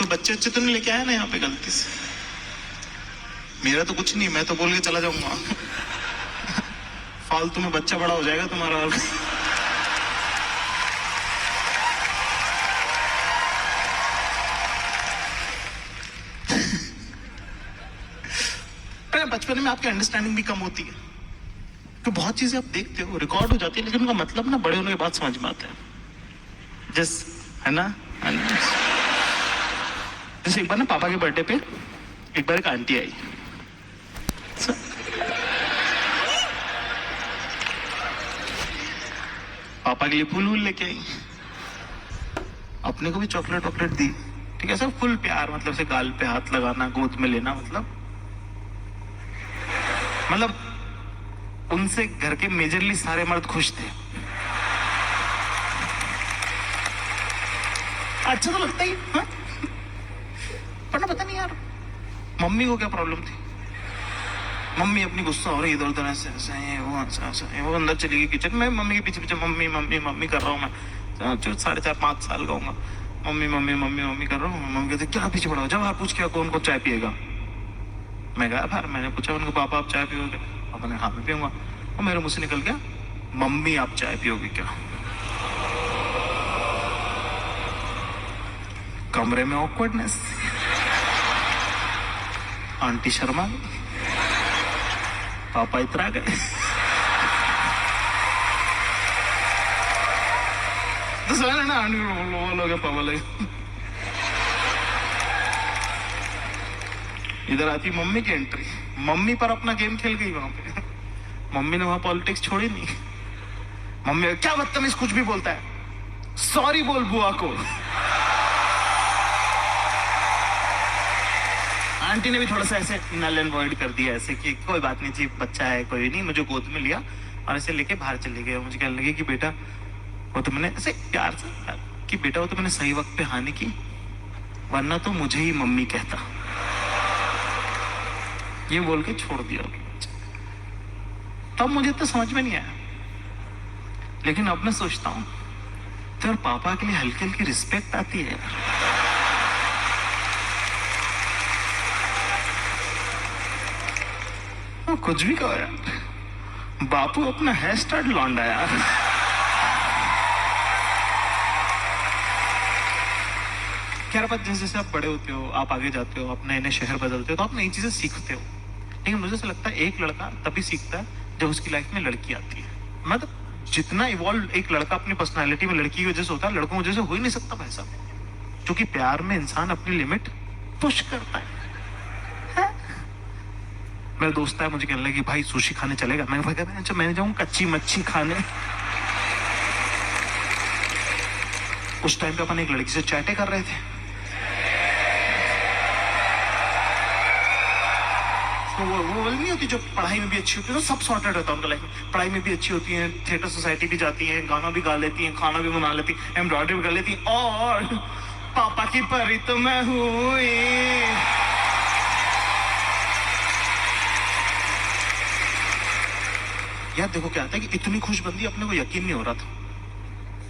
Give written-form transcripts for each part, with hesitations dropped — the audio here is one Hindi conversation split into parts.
कोई बच्चे अच्छे तो नहीं लेके आया ना यहाँ पे गलती से? मेरा तो कुछ नहीं, मैं तो बोल के चला जाऊंगा। फालतू में बच्चा बड़ा हो जाएगा तुम्हारा। और बचपन में आपकी अंडरस्टैंडिंग भी कम होती है, तो बहुत चीजें आप देखते हो रिकॉर्ड हो जाती है, लेकिन उनका मतलब ना बड़े होने के बाद समझ में आता है। है ना? जैसे एक बार ना पापा के बर्थडे पे एक बार एक आंटी आई, पापा के लिए फूल वूल लेके आई, अपने को भी चॉकलेट वॉकलेट दी, ठीक है, सब फुल प्यार, मतलब से गाल पे हाथ लगाना, गोद में लेना, मतलब उनसे घर के मेजरली सारे मर्द खुश थे। अच्छा तो लगता ही, हाँ? पर ना पता नहीं यार मम्मी को क्या प्रॉब्लम थी। मम्मी अपनी गुस्सा हो रही इधर उधर ऐसे ऐसे वो अंदर चली गई किचन में, मम्मी के पीछे पीछे मम्मी मम्मी मम्मी कर रहा हूँ मैं, 4.5-5 साल का हूँ, मम्मी मम्मी मम्मी मम्मी कर रहा हूँ। मम्मी कहते क्या पीछे पड़ा हो, जब आप पूछ क्या कौन को चाय पिएगा। मैं गया बाहर, मैंने पूछा उनको पापा आप चाय पियोगे? पापा ने हाँ मैं पीऊंगा। और मेरे मुंह से निकल गया मम्मी आप चाय पियोगे क्या? कमरे में ऑकवर्डनेस, आंटी शर्मा गई, पापा इतरा गए। तो सारे ना आंटी लोग पापा लगे। इधर आती मम्मी की एंट्री, मम्मी पर अपना गेम खेल गई वहां पे। मम्मी ने वहां पॉलिटिक्स छोड़ी नहीं। मम्मी क्या बदतमीज कुछ भी बोलता है, सॉरी बोल बुआ को। आंटी ने भी थोड़ा सा ऐसे नल एंड वॉइड कर दिया, ऐसे कि कोई बात नहीं जी, बच्चा है कोई नहीं, मुझे गोद में लिया और ऐसे लेके बाहर चले गए। मुझे कहने लगे कि बेटा वो तो मैंने ऐसे प्यार से कि बेटा वो तो मैंने सही वक्त पे हानि की, वरना तो मुझे ही मम्मी कहता। ये बोल के छोड़ दिया। तब मुझे तो समझ में नहीं आया, लेकिन अब मैं सोचता हूं तो यार पापा के लिए हल्की हल्की रिस्पेक्ट आती है। कुछ भी कहो यार, बापू अपना हेयर स्टाइल लौंडा यार। खैर बात, जैसे जैसे आप बड़े होते हो, आप आगे जाते हो, आप नए नए शहर बदलते हो, तो आप नई चीजें सीखते हो। लेकिन मुझे ऐसा लगता है एक लड़का तभी सीखता है जब उसकी लाइफ में लड़की आती है। मतलब जितना इवॉल्व एक लड़का अपनी पर्सनालिटी में लड़की की वजह से होता है, लड़कों की वजह से हो ही नहीं सकता भाई साहब, क्योंकि प्यार में इंसान अपनी लिमिट पुश करता है। मेरा दोस्त है, मुझे कहने लगा कि भाई सुशी खाने चलेगा। मैंने कहा अच्छा मैं जाऊँ कच्ची मच्छी खाने। उस टाइम पे अपन एक लड़की से चैटे कर रहे थे, तो वो नहीं होती जो पढ़ाई में भी अच्छी होती है, तो सब सॉर्टेड रहता है उनका लाइफ में, पढ़ाई में भी अच्छी होती है, थिएटर सोसाइटी भी जाती है, गाना भी गा लेती है, खाना भी बना लेती है, एम्ब्रॉयडरी भी कर लेती है, और पापा की परी तो मैं हुई। यार देखो क्या आता है कि इतनी खुशबंदी अपने को यकीन नहीं हो रहा था,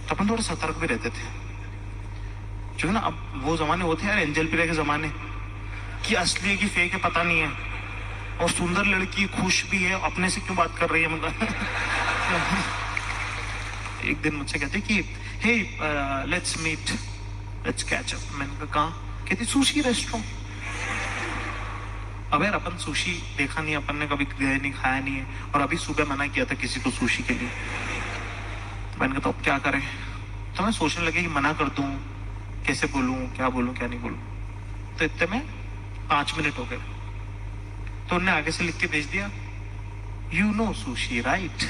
तो अपन थोड़ा सतर्क भी रहते थे, जो ना अब वो जमाने होते यार एंजल पिरे के जमाने, कि असली है कि फेक है पता नहीं है, और सुंदर लड़की खुश भी है, अपने से क्यों बात कर रही है मतलब। एक दिन मुझसे कहते कि hey let's meet, let's catch up. मैंने कहा कहती सुशी रेस्टोरेंट। अब यार अपन सुशी देखा नहीं, अपन ने कभी गए नहीं, खाया नहीं है, और अभी सुबह मना किया था किसी को सुशी के लिए। मैंने कहा तो अब क्या करें, तो मैं सोचने लगे कि मना कर दूं, कैसे बोलूं, क्या बोलूं क्या नहीं बोलूं। तो इतने में 5 मिनट हो गए, तो उन्होंने आगे से लिख के भेज दिया, you know sushi right,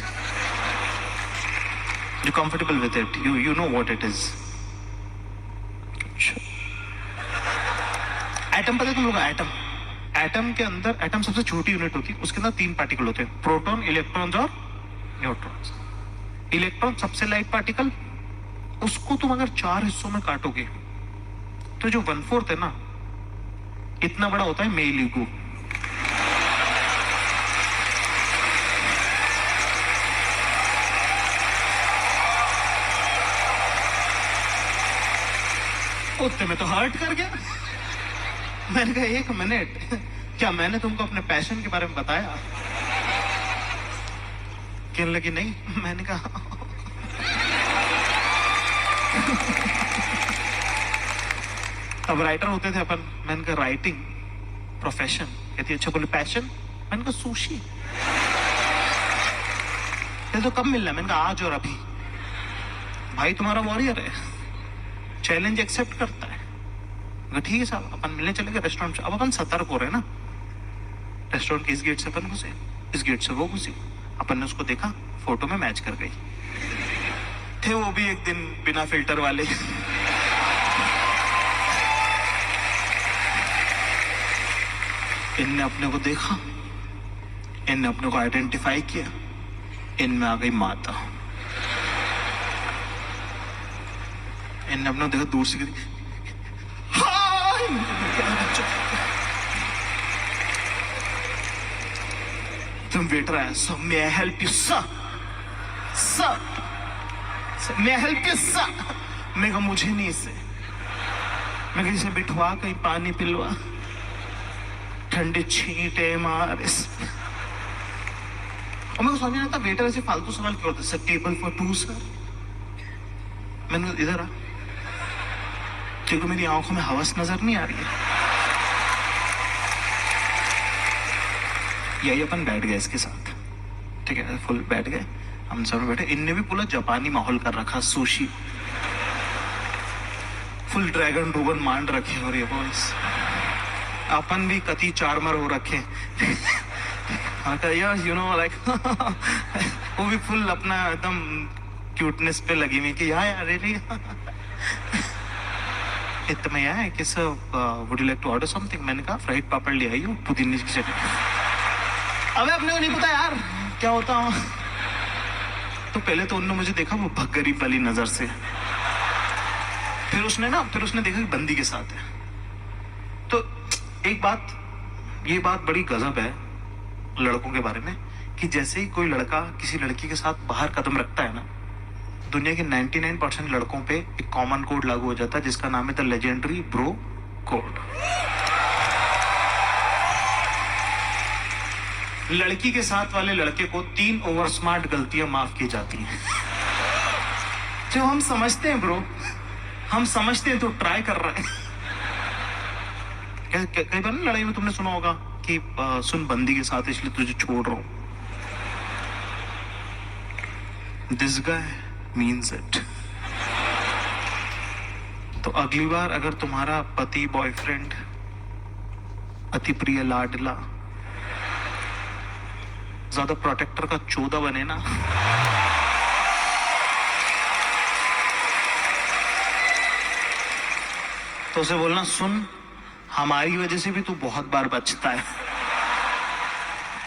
you comfortable with it, you know what it is. Atom पता है तुम लोग? एटम के अंदर, एटम सबसे छोटी यूनिट होती है, उसके अंदर 3 पार्टिकल होते हैं, प्रोटॉन, इलेक्ट्रॉन्स और न्यूट्रॉन्स। इलेक्ट्रॉन सबसे लाइट पार्टिकल, उसको तुम अगर 4 हिस्सों में काटोगे तो जो 1/4 है ना, इतना बड़ा होता है मेल ईगो। उतने में तो हार्ट कर गया। मैंने कहा 1 मिनट, क्या मैंने तुमको अपने पैशन के बारे में बताया? कहने लगी नहीं। मैंने कहा तब राइटर होते थे अपन। मैंने कहा राइटिंग प्रोफेशन। कहती अच्छा बोले पैशन। मैंने कहा सुशी। तो कब मिलना है? मैंने कहा आज और अभी। भाई तुम्हारा वॉरियर है, चैलेंज एक्सेप्ट करता है। ठीक है साहब, अपन मिलने चले गए रेस्टोरेंट से। अब अपन सतर्क हो रहे हैं ना, रेस्टोरेंट के इस गेट से अपन घुसे, इस गेट से वो घुसी। अपन ने उसको देखा, फोटो में मैच कर गई। थे वो भी एक दिन बिना फिल्टर वाले। इनने अपने को देखा, इनने अपने को आइडेंटिफाई किया, इनमें आ गई माता। इनने अपने को देखा दूर से, तुम वेटर आया, sir may I help you sir, sir may I help you sir. मैं कहा मुझे नहीं, इसे मैं कहीं से बिठवा, कहीं पानी पिलवा, ठंडे छींटे मार इस। और मेरे को समझ नहीं आता वेटर ऐसे फालतू सवाल क्यों होता है? Sir table for 2 sir. मैंने इधर आ, क्योंकि मेरी आंखों में हवस नजर नहीं आ रही है। यही अपन बैठ गए इसके साथ, ठीक है, फुल बैठ गए हम सब बैठे। इनने भी पूरा जापानी माहौल कर रखा, सुशी, फुल ड्रैगन रोगन मान रखे। और ये बॉयज अपन भी कति चारमर हो रखे। यू नो लाइक वो भी फुल अपना एकदम क्यूटनेस पे लगी हुई कि यार रियली इतना यार है कि sir would you like to order something. मैंने कहा फ्राइड पापड़ ले आई हूँ पुदीने की चटनी। अबे अपने को नहीं पता यार क्या होता हूँ। तो पहले तो उन्होंने मुझे देखा वो भगरीब वाली नजर से, फिर उसने देखा कि बंदी के साथ है। तो एक बात, ये बात बड़ी गजब है लड़कों के बारे में कि जैसे ही कोई लड़का किसी लड़की के साथ बाहर कदम रखता है ना, दुनिया के 99% लड़कों पे एक कॉमन कोड लागू हो जाता है जिसका नाम है द लेजेंडरी ब्रो कोड। लड़की के साथ वाले लड़के को 3 ओवर स्मार्ट गलतियां माफ की जाती हैं। जो हम समझते हैं ब्रो, हम समझते हैं तो ट्राई कर रहे हैं। कई बार ना लड़ाई में तुमने सुना होगा कि सुन बंदी के साथ इसलिए तुझे छोड़ रहा हूं। This guy means it. तो अगली बार अगर तुम्हारा पति बॉयफ्रेंड अति प्रिय लाडला ज्यादा प्रोटेक्टर का 14 बने ना, तो उसे बोलना सुन हमारी वजह से भी तू बहुत बार बचता है।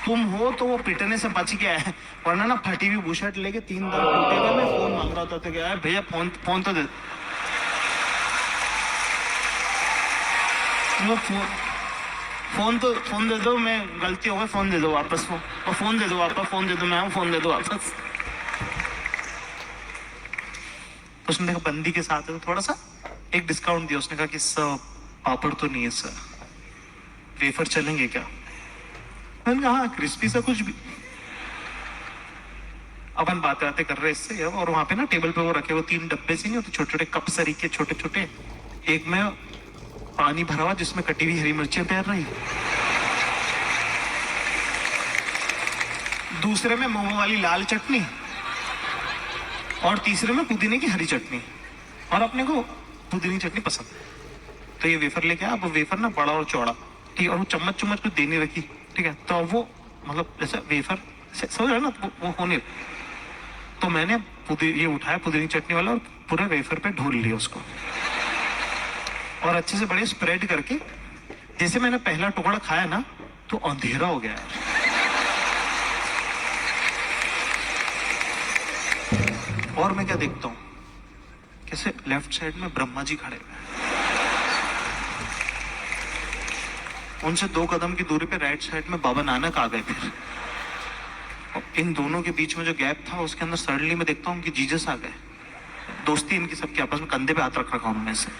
तुम हो तो वो पिटने से बच गया है, वरना ना फटी हुई बुशर्ट लेके 3 बार टूटेगा। मैं फोन मांग रहा था तो क्या है भैया फोन तो दे, वो फोन दे दो, मैं गलती हो गई, फोन दे दो वापस, वो फोन दे दो वापस, फोन दे दो मैं फोन दे दो वापस। उसने देखा बंदी के साथ है तो थोड़ा सा एक डिस्काउंट दिया। उसने कहा कि सर पापड़ तो नहीं है सर, वेफर चलेंगे क्या? मैंने कहा हाँ क्रिस्पी सा कुछ भी। अपन बातें कर रहे इससे, और वहां पे ना टेबल पे वो रखे वो 3 डब्बे से नहीं होते छोटे छोटे कप सरी के छोटे छोटे, एक में पानी भरा हुआ जिसमें कटी हुई हरी मिर्चें तैर रही, दूसरे में मोमो वाली लाल चटनी, और तीसरे में पुदीने की हरी चटनी। और अपने को पुदीने की चटनी पसंद है तो ये वेफर लेके आया। अब वेफर ना बड़ा और चौड़ा, ठीक है, और वो चम्मच कुछ देने रखी, ठीक है, तो वो मतलब जैसे वेफर समझ रहे ना वो होने। तो मैंने ये उठाया पुदीने की चटनी वाला और पूरे वेफर पे ढोल लिया उसको, और अच्छे से बड़े स्प्रेड करके, जैसे मैंने पहला टुकड़ा खाया ना तो अंधेरा हो गया। और मैं क्या देखता हूं, कैसे लेफ्ट साइड में ब्रह्मा जी खड़े हुए हैं, उनसे 2 कदम की दूरी पे राइट साइड में बाबा नानक आ गए। फिर इन दोनों के बीच में जो गैप था उसके अंदर सडनली मैं देखता हूँ कि जीसस आ गए। दोस्ती इनकी सबके आपस में, कंधे पे हाथ रख रखा उन्होंने से।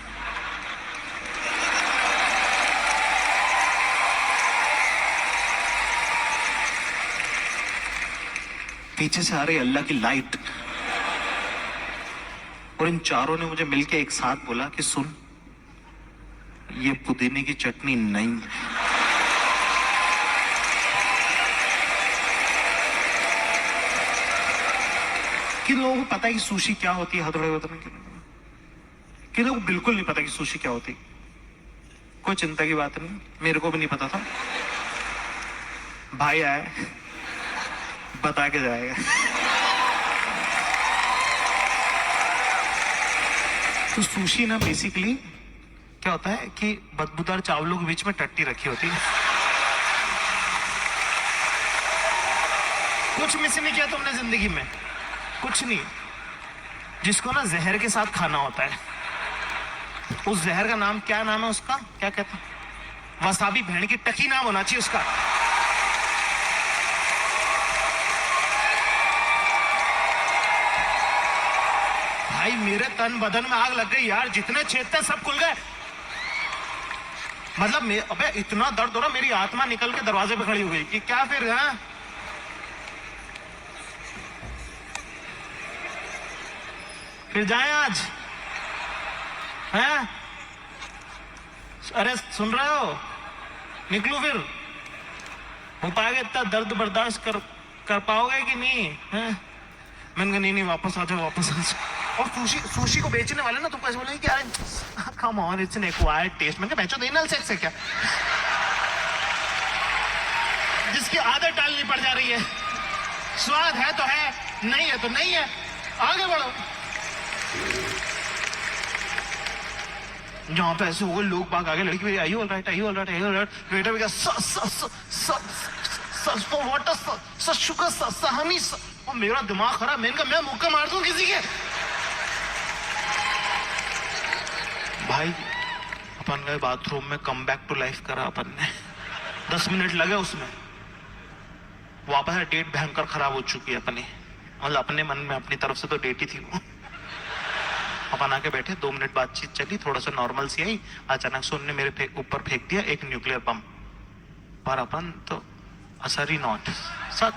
पीछे से आ रही अल्लाह की लाइट, और इन चारों ने मुझे मिलके एक साथ बोला कि सुन, ये पुदीने की चटनी नहीं है। किन लोगों को पता है कि सुशी क्या होती है? हथौड़े बताने के लिए। किन लोगों को बिल्कुल नहीं पता कि सुशी क्या होती? कोई चिंता की बात नहीं, मेरे को भी नहीं पता था। भाई आए, बता के जाएगा। तो सुशी ना बेसिकली क्या होता है कि बदबूदार चावलों के बीच में टट्टी रखी होती है। कुछ मिस नहीं किया तुमने जिंदगी में, कुछ नहीं। जिसको ना जहर के साथ खाना होता है, उस जहर का नाम क्या नाम है उसका, क्या कहते हैं? वसाबी भेड़ की टकी नाम होना चाहिए उसका। भाई मेरे तन बदन में आग लग गई यार, जितने छेद थे सब खुल गए। मतलब अबे इतना दर्द हो रहा, मेरी आत्मा निकल के दरवाजे पे खड़ी हो गई कि क्या फिर है? फिर जाए आज हैं? अरे सुन रहे हो, निकलू फिर? हो पाएगा इतना दर्द बर्दाश्त कर पाओगे कि नहीं? हैं? मैंने कहा नहीं वापस आ जाओ, वापस आ जाओ। और सुशी को बेचने वाले ना तुमको ऐसे बोलेंगे कि यार come on, it's an acquired taste. मैंने कहा बेचो, एनल सेक्स है क्या? जिसकी आदत डालनी पड़ जा रही है। स्वाद है तो है, नहीं है तो नहीं है, आगे बढ़ो। जहां पे ऐसे हो लोग बाग आगे, लड़की आई ऑल राइट, आई ऑल राइट, आई ऑल राइट, वेटर भी वाटर शुगर सहनी। और मेरा दिमाग खराब, मैंने कहा मैं मुक्का मार दूं किसी के। भाई अपन गए बाथरूम में, कम बैक टू लाइफ करा अपन ने। 10 मिनट लगे उसमें, वापस डेट भयंकर खराब हो चुकी है अपनी। मतलब अपने मन में, अपनी तरफ से तो डेट ही थी वो। अपन आके बैठे, 2 मिनट बातचीत चली, थोड़ा सा नॉर्मल सी आई, अचानक से उन्होंने मेरे ऊपर फेंक दिया एक न्यूक्लियर बम। पर अपन तो असर ही नॉट सत।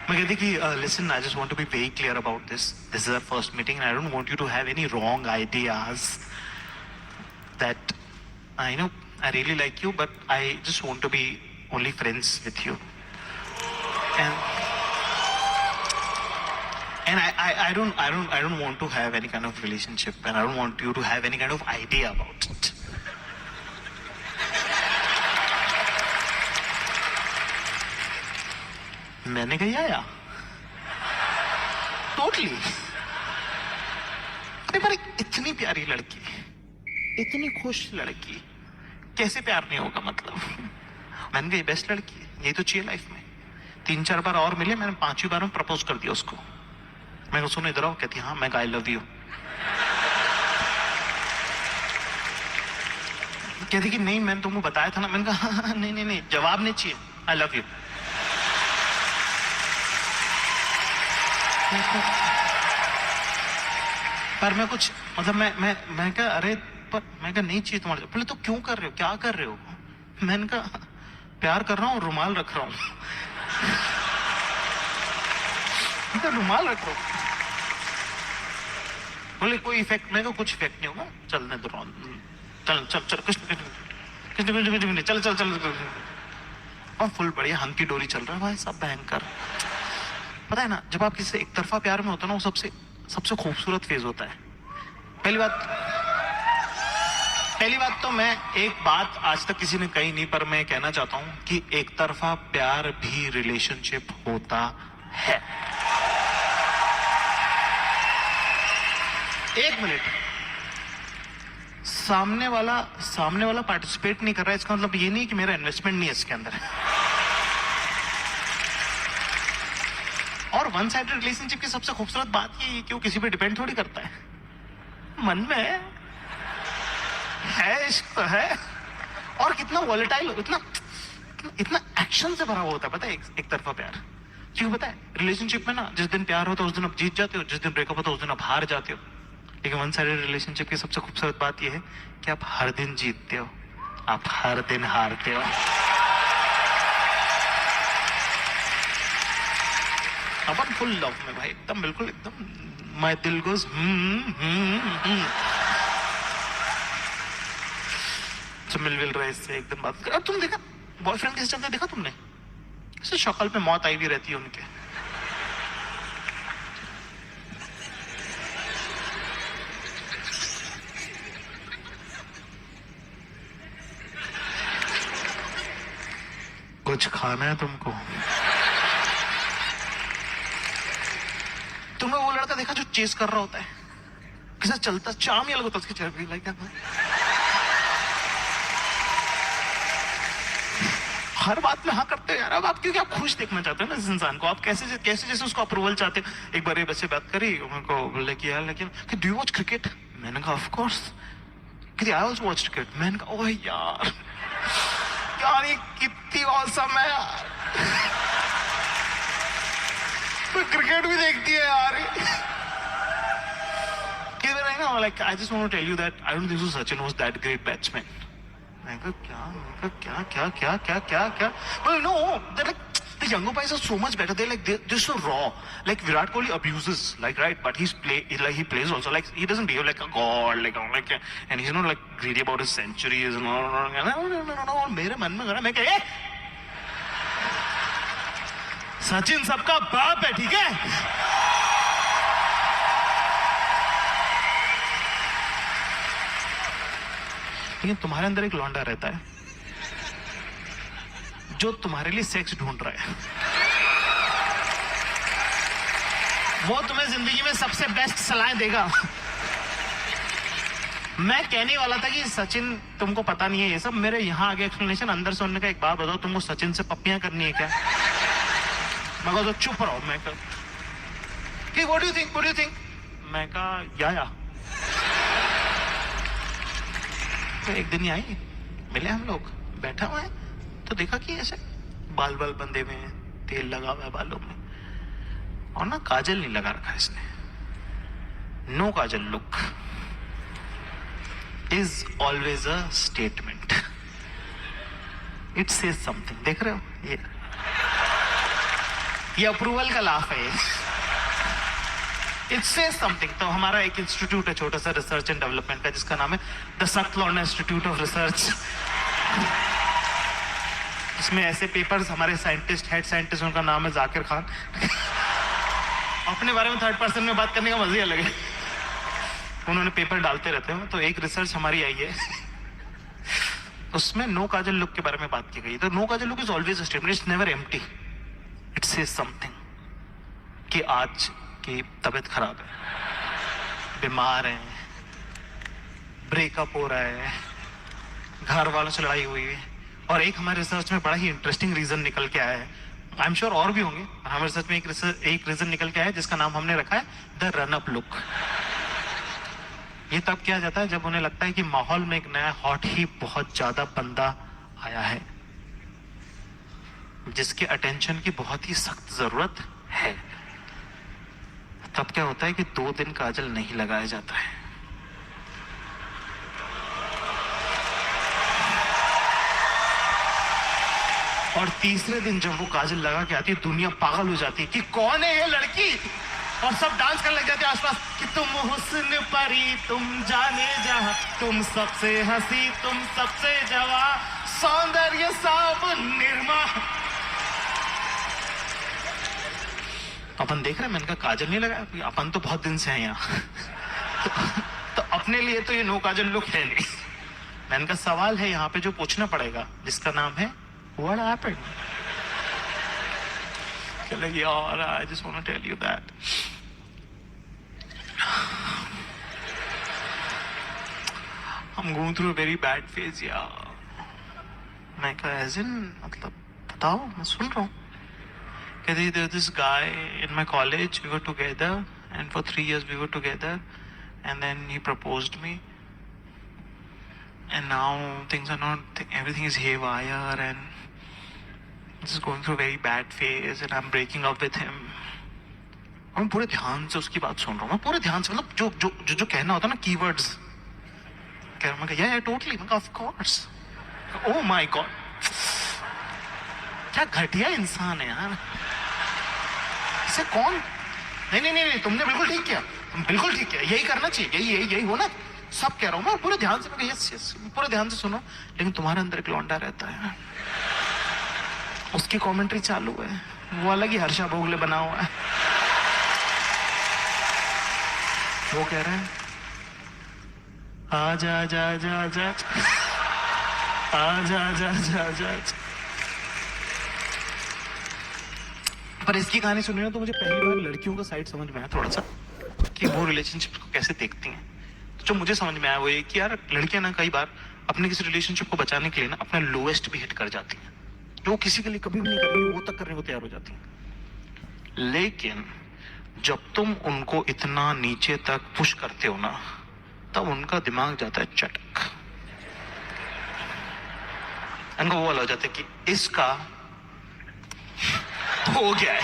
मैं कहती कि listen, I just want to be very clear about this is our first meeting, I don't want you to have any wrong ideas that I know I really like you, but I just want to be only friends with you. And I don't want to have any kind of relationship, and I don't want you to have any kind of idea about it. मैंने कहा या टोटली। अरे पर इतनी प्यारी लड़की, इतनी खुश लड़की, कैसे प्यार नहीं होगा? मतलब मैंने कहा बेस्ट लड़की है, यही तो चाहिए लाइफ में। 3-4 बार और मिले, मैंने 5वीं बार में प्रपोज कर दिया उसको। मैं सुनो इधर आओ, कहती हाँ। मैं आई लव यू। कहती कि नहीं मैंने तुमको बताया था ना। मैंने कहा हाँ, नहीं जवाब नहीं चाहिए, आई लव यू। पर मैं कुछ मतलब मैं क्या, अरे पर मैं क्या नहीं चाहिए तुम्हारे। बोले तो क्यों कर रहे हो, क्या कर रहे हो? मैंने कहा प्यार कर रहा हूँ, रुमाल रख रहा हूँ। रुमाल रख रहा हूँ। बोले कोई इफेक्ट? मैं कुछ इफेक्ट नहीं होगा, चलने दो। चल कुछ नहीं, चल। और फुल बढ़िया हंकी डोरी चल रहा है भाई, सब भयंकर। पता है ना, जब आप किसी से एक तरफा प्यार में होता है ना, वो सबसे खूबसूरत फेज होता है। पहली बात तो मैं एक बात आज तक किसी ने कही नहीं, पर मैं कहना चाहता हूं कि एक तरफा प्यार भी रिलेशनशिप होता है। 1 मिनट, सामने वाला पार्टिसिपेट नहीं कर रहा है, इसका मतलब ये नहीं कि मेरा इन्वेस्टमेंट नहीं है इसके अंदर। और वन साइडेड रिलेशनशिप की सबसे खूबसूरत बात ये है कि वो किसी पे डिपेंड थोड़ी करता है। मन में है इश्क तो है, और कितना वॉलेटाइल, इतना एक्शन से भरा हुआ होता है। पता है एक तरफा प्यार क्यों? पता है रिलेशनशिप में ना, जिस दिन प्यार होता है उस दिन आप जीत जाते हो, जिस दिन ब्रेकअप होता है उस दिन आप हार जाते हो। लेकिन वन साइडेड रिलेशनशिप की सबसे खूबसूरत बात यह है कि आप हर दिन जीतते हो, आप हर दिन हारते हो। अपन फुल लव में भाई, एकदम बिल्कुल एकदम माय दिल गोज मिल रहे इससे एकदम बात कर। अब तुम देखा बॉयफ्रेंड कैसे चलते देखा तुमने, ऐसे शक्ल पे मौत आई भी रहती है उनके। कुछ खाना है तुमको? तुमने वो लड़का देखा जो चेस कर रहा होता है, किसी चलता चाम ही अलग होता है उसकी चेहरे पे, लाइक हर बात में हाँ करते हो यार। अब आप क्योंकि आप खुश देखना चाहते हो ना इस इंसान को, आप कैसे जैसे उसको अप्रूवल चाहते हो। एक बार ये बच्चे बात करी, मेरे को बोले कि यार लेकिन कि डू यू वॉच क्रिकेट? मैंने कहा ऑफ कोर्स। कि आई आल्सो वॉच क्रिकेट। मैंने कहा ओह यार यार ये कितनी औसम है यार, तो क्रिकेट भी देखती है यार। Like I just want to tell you that I don't think so Sachin was that great batsman. मैं कहा क्या? Well no, they're like the younger guys are so much better. They're so raw. Like Virat Kohli abuses, like right, but he plays also like he doesn't behave like a god, and he's not like greedy about his centuries and no. मेरे मन में गया मैं कहे सचिन सबका बाप है, ठीक है? लेकिन तुम्हारे अंदर एक लौंडा रहता है जो तुम्हारे लिए सेक्स ढूंढ रहा है। वो तुम्हें जिंदगी में सबसे बेस्ट सलाह देगा। मैं कहने वाला था कि सचिन तुमको पता नहीं है ये सब, मेरे यहां आगे एक्सप्लेनेशन अंदर से उन्होंने कहा एक बात बताओ, तुमको सचिन से पप्पियां करनी है क्या? मैं कहा तो चुप रहो। मैं कहा कि व्हाट डू यू थिंक? मैं कहा या तो एक दिन ही आई, मिले हम लोग, बैठा हुआ है तो देखा कि ऐसे बाल बंधे हुए हैं, तेल लगा हुआ है बालों में, और ना काजल नहीं लगा रखा इसने। No kajal look is always a statement, it says something. देख रहे हो ये अप्रूवल का लाफ है, इट सेज समथिंग। तो हमारा एक इंस्टीट्यूट है छोटा सा रिसर्च एंड डेवलपमेंट का, जिसका नाम है द सख्त लौंडा इंस्टीट्यूट ऑफ रिसर्च। इसमें ऐसे पेपर्स, हमारे साइंटिस्ट, हेड साइंटिस्ट, उनका नाम है जाकिर खान। अपने बारे में थर्ड पर्सन में बात करने का मजा ही अलग है। उन्होंने पेपर डालते रहते हैं। तो एक रिसर्च हमारी आई है, उसमें नो काजल लुक के बारे में बात की गई। तो no kajal look is always a statement, it's never empty, it says something कि आज की तबीयत खराब है, बीमार है, ब्रेकअप हो रहा है, घर वालों से लड़ाई हुई है। और एक हमारे रिसर्च में बड़ा ही इंटरेस्टिंग रीजन निकल के आया है, आई एम श्योर और भी होंगे, हमारे रिसर्च में एक रीजन निकल के आया है जिसका नाम हमने रखा है द रन अप लुक। ये तब किया जाता है जब उन्हें लगता है कि माहौल में एक नया हॉट ही बहुत ज्यादा बंदा आया है जिसके अटेंशन की बहुत ही सख्त जरूरत है। तब क्या होता है कि 2 दिन काजल नहीं लगाया जाता है। और तीसरे दिन जब वो काजल लगा के आती है, दुनिया पागल हो जाती है कि कौन है ये लड़की, और सब डांस करने लग जाते हैं आसपास कि तुम हुस्न परी, तुम जाने जहां, तुम सबसे हंसी, तुम सबसे जवा, सौंदर्य साबुन निर्मा। अपन देख रहे हैं, मैंने कहा काजल नहीं लगाया, अपन तो बहुत दिन से हैं यहाँ। तो अपने लिए तो ये नो काजल लुक है नहीं। मैंने कहा सवाल है यहाँ पे जो पूछना पड़ेगा, जिसका नाम है व्हाट हैपेंड। यार I just want to tell you that I'm going through a very bad phase यार। मैं कहा एज इन मतलब बताओ, मैं सुन रहा हूँ। There's this guy in my college, we were together and for 3 years we were together and then he proposed me and now things are not, everything is haywire and this is going through a very bad phase and I'm breaking up with him। और मैं पूरे ध्यान से उसकी बात सुन रहा हूँ, मैं पूरे ध्यान से, मतलब जो जो जो, जो कहना होता है ना कीवर्ड्स, मैं कहा yeah totally, मैं कहा of course, oh my god, क्या घटिया इंसान है यार। इसे कौन? नहीं नहीं नहीं, तुमने बिल्कुल ठीक किया, तुम बिल्कुल ठीक किया, यही करना चाहिए, यही यही यही होना सब कह रहा हूँ मैं, पूरे ध्यान से, यस यस, पूरे ध्यान से सुनो। लेकिन तुम्हारे अंदर एक लौंडा रहता है, उसकी कमेंट्री चालू है, वो अलग ही हर्षा भोगले बना हुआ है। वो कह रहे हैं आजा आजा आजा आजा आजा आजा आजा आजा। पर इसकी कहानी सुनी ना तो मुझे पहली बार लड़कियों का साइड समझ में आया थोड़ा सा, कि वो रिलेशनशिप को कैसे देखती हैं। तो जो मुझे समझ में आया वो ये कि यार लड़कियां ना कई बार अपने किसी रिलेशनशिप को बचाने के लिए ना अपना लोएस्ट भी हिट कर जाती हैं, जो किसी के लिए कभी भी नहीं करेंगी वो तक करने को तैयार हो जाती हैं। लेकिन जब तुम उनको इतना नीचे तक पुश करते हो ना, तब उनका दिमाग जाता है चटक, उनको वो वाला हो जाता है कि इसका हो गया है।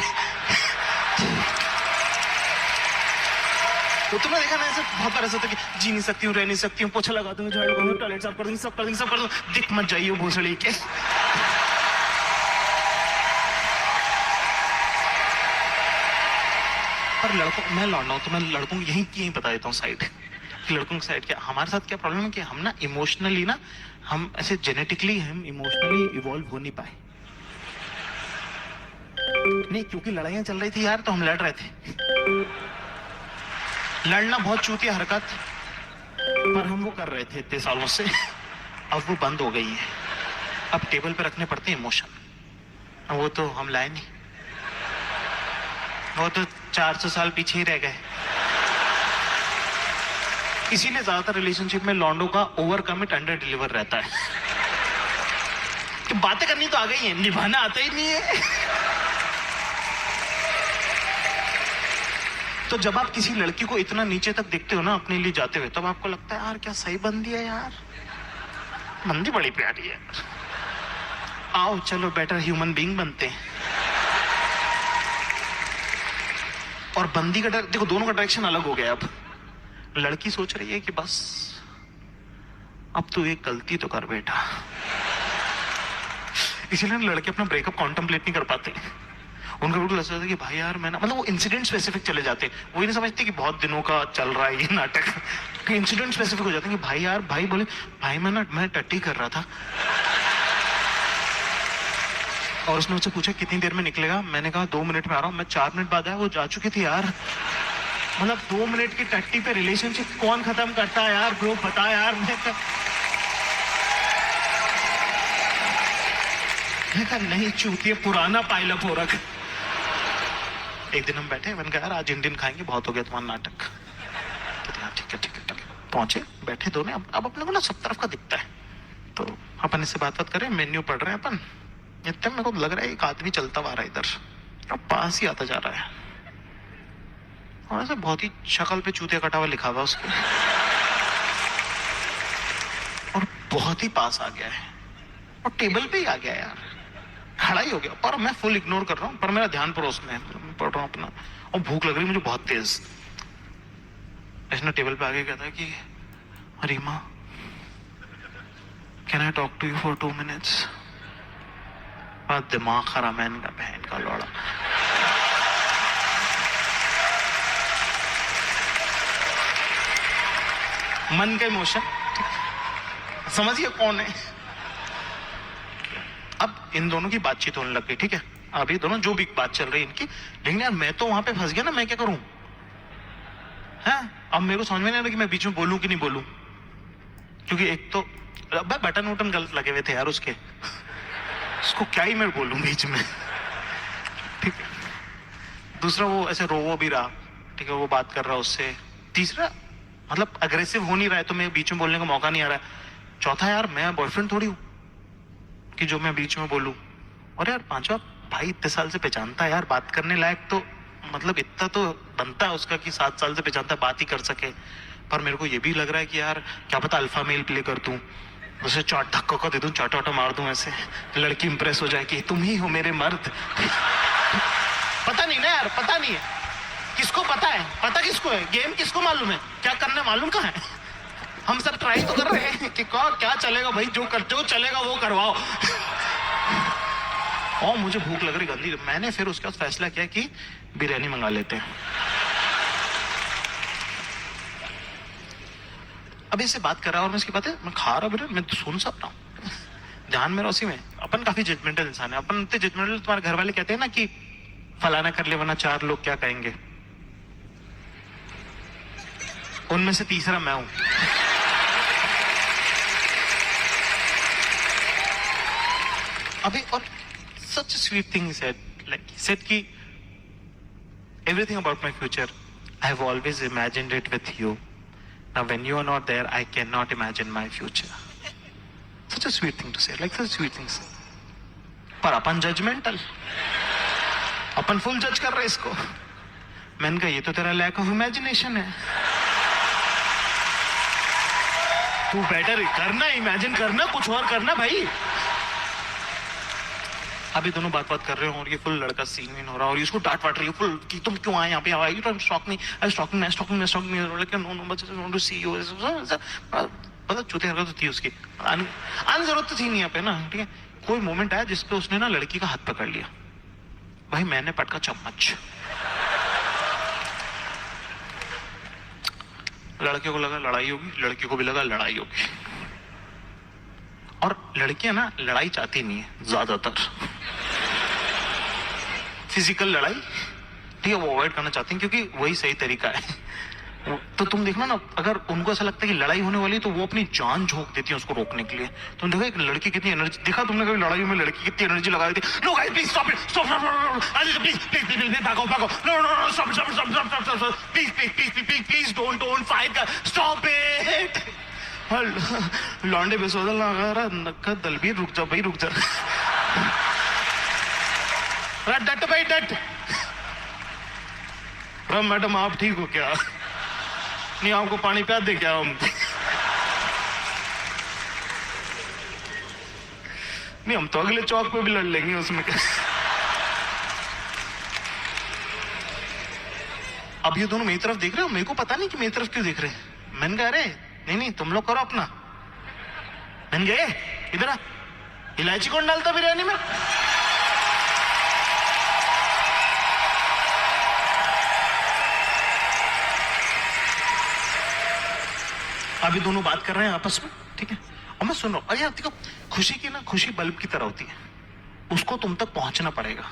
तो तुमने देखा ना, ऐसे बहुत बार ऐसा होता है कि जी नहीं सकती हूँ, रह नहीं सकती हूँ, पोछा लगा दूंगी, झाड़ू लगाऊंगी, टॉयलेट साफ कर दूंगी, सब कर दूंगी, सब कर दूंगी, दिख मत जाइए भोसड़ी के। पर लड़कों, मैं लौंडा हूं तो मैं लड़कों को यही बता देता हूँ साइड, कि लड़कों की साइड क्या, हमारे साथ क्या प्रॉब्लम है कि हम ना इमोशनली ना, हम ऐसे जेनेटिकली हम इमोशनली इवॉल्व हो नहीं पाए। नहीं, क्योंकि लड़ाइयां चल रही थी यार, तो हम लड़ रहे थे। लड़ना बहुत चूतिया हरकत, पर हम वो कर रहे थे इतने सालों से, अब वो बंद हो गई है। अब टेबल पे रखने पड़ते हैं इमोशन, वो तो हम लाए नहीं, वो तो 400 साल पीछे ही रह गए। इसीलिए ज्यादातर रिलेशनशिप में लॉन्डो का ओवर कमिट अंडर डिलीवर रहता है, कि बातें करनी तो आ गई है, निभाना आता ही नहीं है। तो जब आप किसी लड़की को इतना नीचे तक देखते हो ना अपने लिए जाते हुए, तब आपको लगता है यार क्या सही बंदी है यार, बंदी बड़ी प्यारी है, आओ चलो बेटर ह्यूमन बीइंग बनते हैं। और बंदी का डर देखो, दोनों का डायरेक्शन अलग हो गया। अब लड़की सोच रही है कि बस अब तू एक गलती तो कर बेटा, इसीलिए लड़के अपना ब्रेकअप कॉन्टेम्पलेट नहीं कर पाते। उनका बिल्कुल ऐसा होता है कि भाई यार मैं ना, मतलब वो इंसिडेंट स्पेसिफिक चले जाते, वो ये नहीं समझते कि बहुत दिनों का चल रहा है ये नाटक, कि इंसिडेंट स्पेसिफिक हो जाते हैं कि भाई यार, भाई बोले भाई मैं टट्टी कर रहा था, और उसने मुझसे पूछा कितनी देर में निकलेगा, मैंने कहा 2 मिनट में आ रहा हूँ, मैं 4 मिनट बाद आया, वो जा चुकी थी यार। मतलब 2 मिनट की टट्टी पे रिलेशनशिप कौन खत्म करता है यार, ब्रो बता यार। मैं कहा नहीं चूतिए, पुराना पाइलअप हो रखा। एक दिन हम बैठे, मैंने कहा यार आज इंडियन खाएंगे, बहुत हो गया तुम्हारा नाटक। ठीक है ठीक है ठीक है, पहुंचे बैठे दोनों, अब अपने को ना सब तरफ का दिखता है, तो अपन इससे बात करें, मेन्यू पढ़ रहे हैं अपन, इतने मेरे को लग रहा है एक आदमी चलता हुआ आ रहा है इधर, अब पास ही आता जा रहा है, और ऐसे बहुत ही शक्ल पे चूतिया कटा हुआ लिखा हुआ उसके, और बहुत ही पास आ गया है, और टेबल पे ही आ गया यार, खड़ा ही हो गया, पर मैं फुल इग्नोर कर रहा हूँ, पर मेरा ध्यान पूरा उसमें है, मैं पढ़ रहा हूँ अपना, और भूख लग रही मुझे बहुत तेज। इसने टेबल पे आके कहता है कि Reema, can I talk to you for 2 minutes? दिमाग खराब है इनका, बहन का लौड़ा। मन का इमोशन, समझिए कौन है। अब इन दोनों की बातचीत होने लग गई, ठीक है, अब ये दोनों जो भी बात चल रही है इनकी, लेकिन यार मैं तो वहां पे फंस गया ना, मैं क्या करूं है? अब मेरे को समझ में नहीं आ रहा कि मैं बीच में बोलूं कि नहीं बोलूं, क्योंकि एक तो बटन वटन गलत लगे हुए थे यार उसके, उसको क्या ही मैं बोलूं बीच में, ठीक है। दूसरा वो ऐसे रो भी रहा, ठीक है, वो बात कर रहा उससे। तीसरा मतलब अग्रेसिव हो नहीं रहा है, तो मैं बीच में बोलने का मौका नहीं आ रहा है। चौथा यार मैं बॉयफ्रेंड थोड़ी हूँ कि जो मैं बीच में बोलूं। और यार पांचवा, भाई इतने साल से पहचानता है यार, बात करने लायक तो मतलब इतना तो बनता है उसका कि 7 साल से पहचानता, बात ही कर सके। पर मेरे को ये भी लग रहा है कि यार क्या पता अल्फा मेल प्ले कर दूं, उसे चाट धक्का का दे दूं, चाटा वाटा मार दूं, ऐसे लड़की इंप्रेस हो जाए कि तुम ही हो मेरे मर्द। पता नहीं ना यार, पता नहीं है किसको पता है, पता किसको है, गेम किसको मालूम है, क्या करना मालूम कहाँ है। हम सब ट्राई तो कर रहे हैं कि क्या चलेगा भाई, जो चलेगा वो करवाओ। और मुझे भूख लग रही गंदी। मैंने फिर उसके बाद फैसला किया कि बिरयानी मंगा लेते हैं। अभी इससे बात कर रहा और मैं इसकी बातें मैं खा रहा बिरयानी, मैं तो सुन सकता हूँ, ध्यान मेरा उसी में। अपन काफी जजमेंटल इंसान है, अपन इतने जजमेंटल, तुम्हारे घर वाले कहते हैं ना कि फलाना कर ले वरना 4 लोग क्या कहेंगे, उनमें से तीसरा मैं हूं। अभी और such a sweet thing he said, like he said कि everything about my future I have always imagined it with you. Now when you are not there, I cannot imagine my future. Such a sweet thing to say, like such sweet things. पर अपन judgmental, अपन full judge कर रहे इसको। मैंने कहा ये तो तेरा lack of imagination है, तू बेटर करना, इमेजिन करना, कुछ और करना भाई। अभी दोनों बात कर रहे हो और ये फुल लड़का सीन वीन हो रहा है और इसको डांट वाट रही है फुल कि तुम क्यों आए यहाँ पे, I don't stalk me, I stalking मैं स्टॉकिंग मैं स्टॉकिंग मी, लेकिन no no but I want to see you. पता चूती हरकत थी उसकी, आने जरूरत तो थी नहीं यहाँ पे ना, ठीक है। कोई मोमेंट आया जिसपे उसने ना लड़की का हाथ पकड़ लिया, भाई मैंने पटका चम्मच। लड़के को लगा लड़ाई होगी, लड़की को भी लगा लड़ाई होगी। और लड़कियां ना लड़ाई चाहती नहीं है ज्यादातर, फिजिकल लड़ाई, ठीक है, वो अवॉइड करना चाहती हैं क्योंकि वही सही तरीका है। तो तुम देखना ना, अगर उनको ऐसा लगता है कि लड़ाई होने वाली है तो वो अपनी जान झोंक देती है उसको रोकने के लिए। तुम देखो एक लड़की कितनी एनर्जी, देखा तुमने कभी लड़ाई में लड़की कितनी एनर्जी लगा देती है। No guys please stop it, stop please please please भागो भागो, no no no stop stop stop stop stop please please please please please don't fight, stop it. लौंडे बेसोदल नक्का दलबीर रुक जा भाई, रुक जा, डट भाई डट। मैडम आप ठीक हो क्या? नहीं आपको पानी प्या दे क्या हम? नहीं हम तो अगले चौक पे भी लड़ लेंगे, उसमें क्या। अब ये दोनों मेरी तरफ देख रहे हो, मेरे को पता नहीं कि मेरी तरफ क्यों देख रहे हैं। मैंने कहा अरे नहीं नहीं तुम लोग करो अपना। मैंने गए इधर आ, इलायची कौन डालता बिरयानी में? अभी दोनों बात कर रहे हैं आपस में, ठीक है, और मैं सुन रहा हूं। अरे यार देखो, खुशी की ना, खुशी बल्ब की तरह होती है, उसको तुम तक पहुंचना पड़ेगा।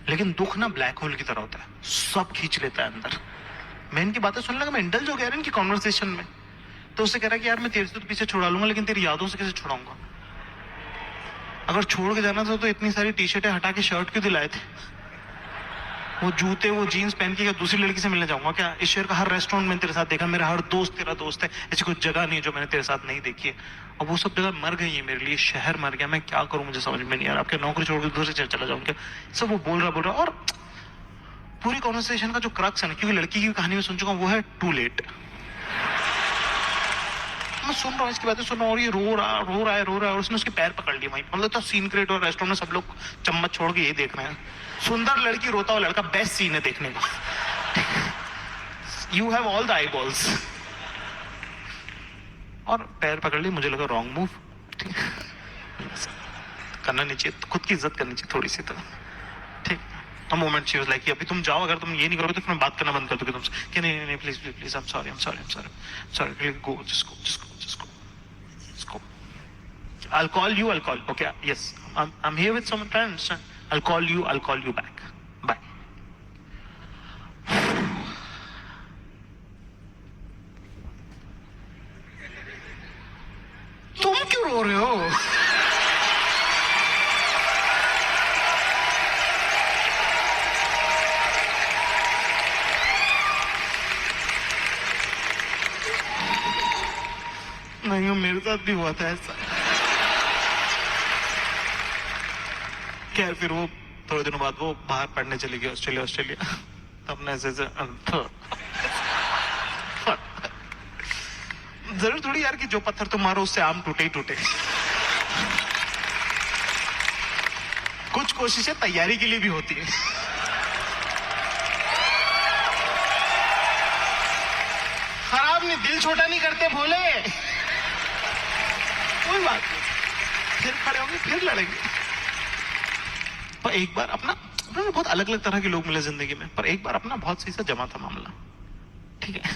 लेकिन दुख ना ब्लैक होल की तरह होता है, सब खींच लेता है अंदर। मैं इनकी बातें सुनने लगा, मैं इंडल्ज हो गया इनकी कॉन्वर्सेशन में। तो उससे कह रहा है कि यार मैं तेरे से तो पीछे छुड़ा लूंगा, लेकिन तेरी यादों से कैसे छुड़ाऊंगा? अगर छोड़ के जाना था तो इतनी सारी टी शर्टें हटा के शर्ट क्यों दिलाए थे? वो जूते वो जीन्स पहन के क्या दूसरी लड़की से मिलने जाऊंगा क्या? इस शहर का हर रेस्टोरेंट मैंने तेरे साथ देखा, मेरा हर दोस्त तेरा दोस्त है, ऐसी कोई जगह नहीं है जो मैंने तेरे साथ नहीं देखी है। और वो सब जगह मर गई है मेरे लिए, शहर मर गया, मैं क्या करूं मुझे समझ में नहीं आ रहा। आपके नौकरी छोड़ के दूसरे चला जाऊं क्या? सब वो बोल रहा। और पूरी कॉन्वर्सेशन का जो क्रक्स है ना, क्योंकि लड़की की कहानी में सुन चुका हूं, वो है टू लेट। मैं सुन रहा हूँ इसकी बातें सुन रहा हूँ और ये रो रहा है और उसने उसके पैर पकड़ लिए। मतलब तो सीन क्रिएट और रेस्टोरेंट में सब लोग चम्मच छोड़ के ये देख रहे हैं, सुंदर लड़की रोता हुआ लड़का, बेस्ट सीन है देखने का। You have all the I balls. और पैर पकड़ लिए, मुझे लगा रॉन्ग मूव, करना नहीं चाहिए, खुद की इज्जत करनी चाहिए थोड़ी सी, तो ठीक। मोमेंट शी वाज लाइक अभी तुम जाओ, अगर तुम ये नहीं करोगे तो फिर मैं बात करना बंद कर दूंगी तुमसे। कि नहीं please please please, I am sorry go, just go. I'll call you, okay, yes, I'm here with some friends, I'll call you back, bye. तुम क्यों रो रहे हो? नहीं मेरे साथ भी हुआ था ऐसा। खैर फिर वो थोड़े दिनों बाद वो बाहर पढ़ने चली गई, ऑस्ट्रेलिया। तब ने ऐसे जरूर थोड़ी यार कि जो पत्थर तुम मारो उससे आम टूटे ही टूटे। कुछ कोशिशें तैयारी के लिए भी होती है। खराब नहीं, दिल छोटा नहीं करते भोले। कोई बात नहीं, फिर खड़े होंगे, फिर लड़ेंगे। पर एक बार अपना बहुत अलग अलग तरह के लोग मिले जिंदगी में, पर एक बार अपना बहुत सही सा जमा था मामला, ठीक है।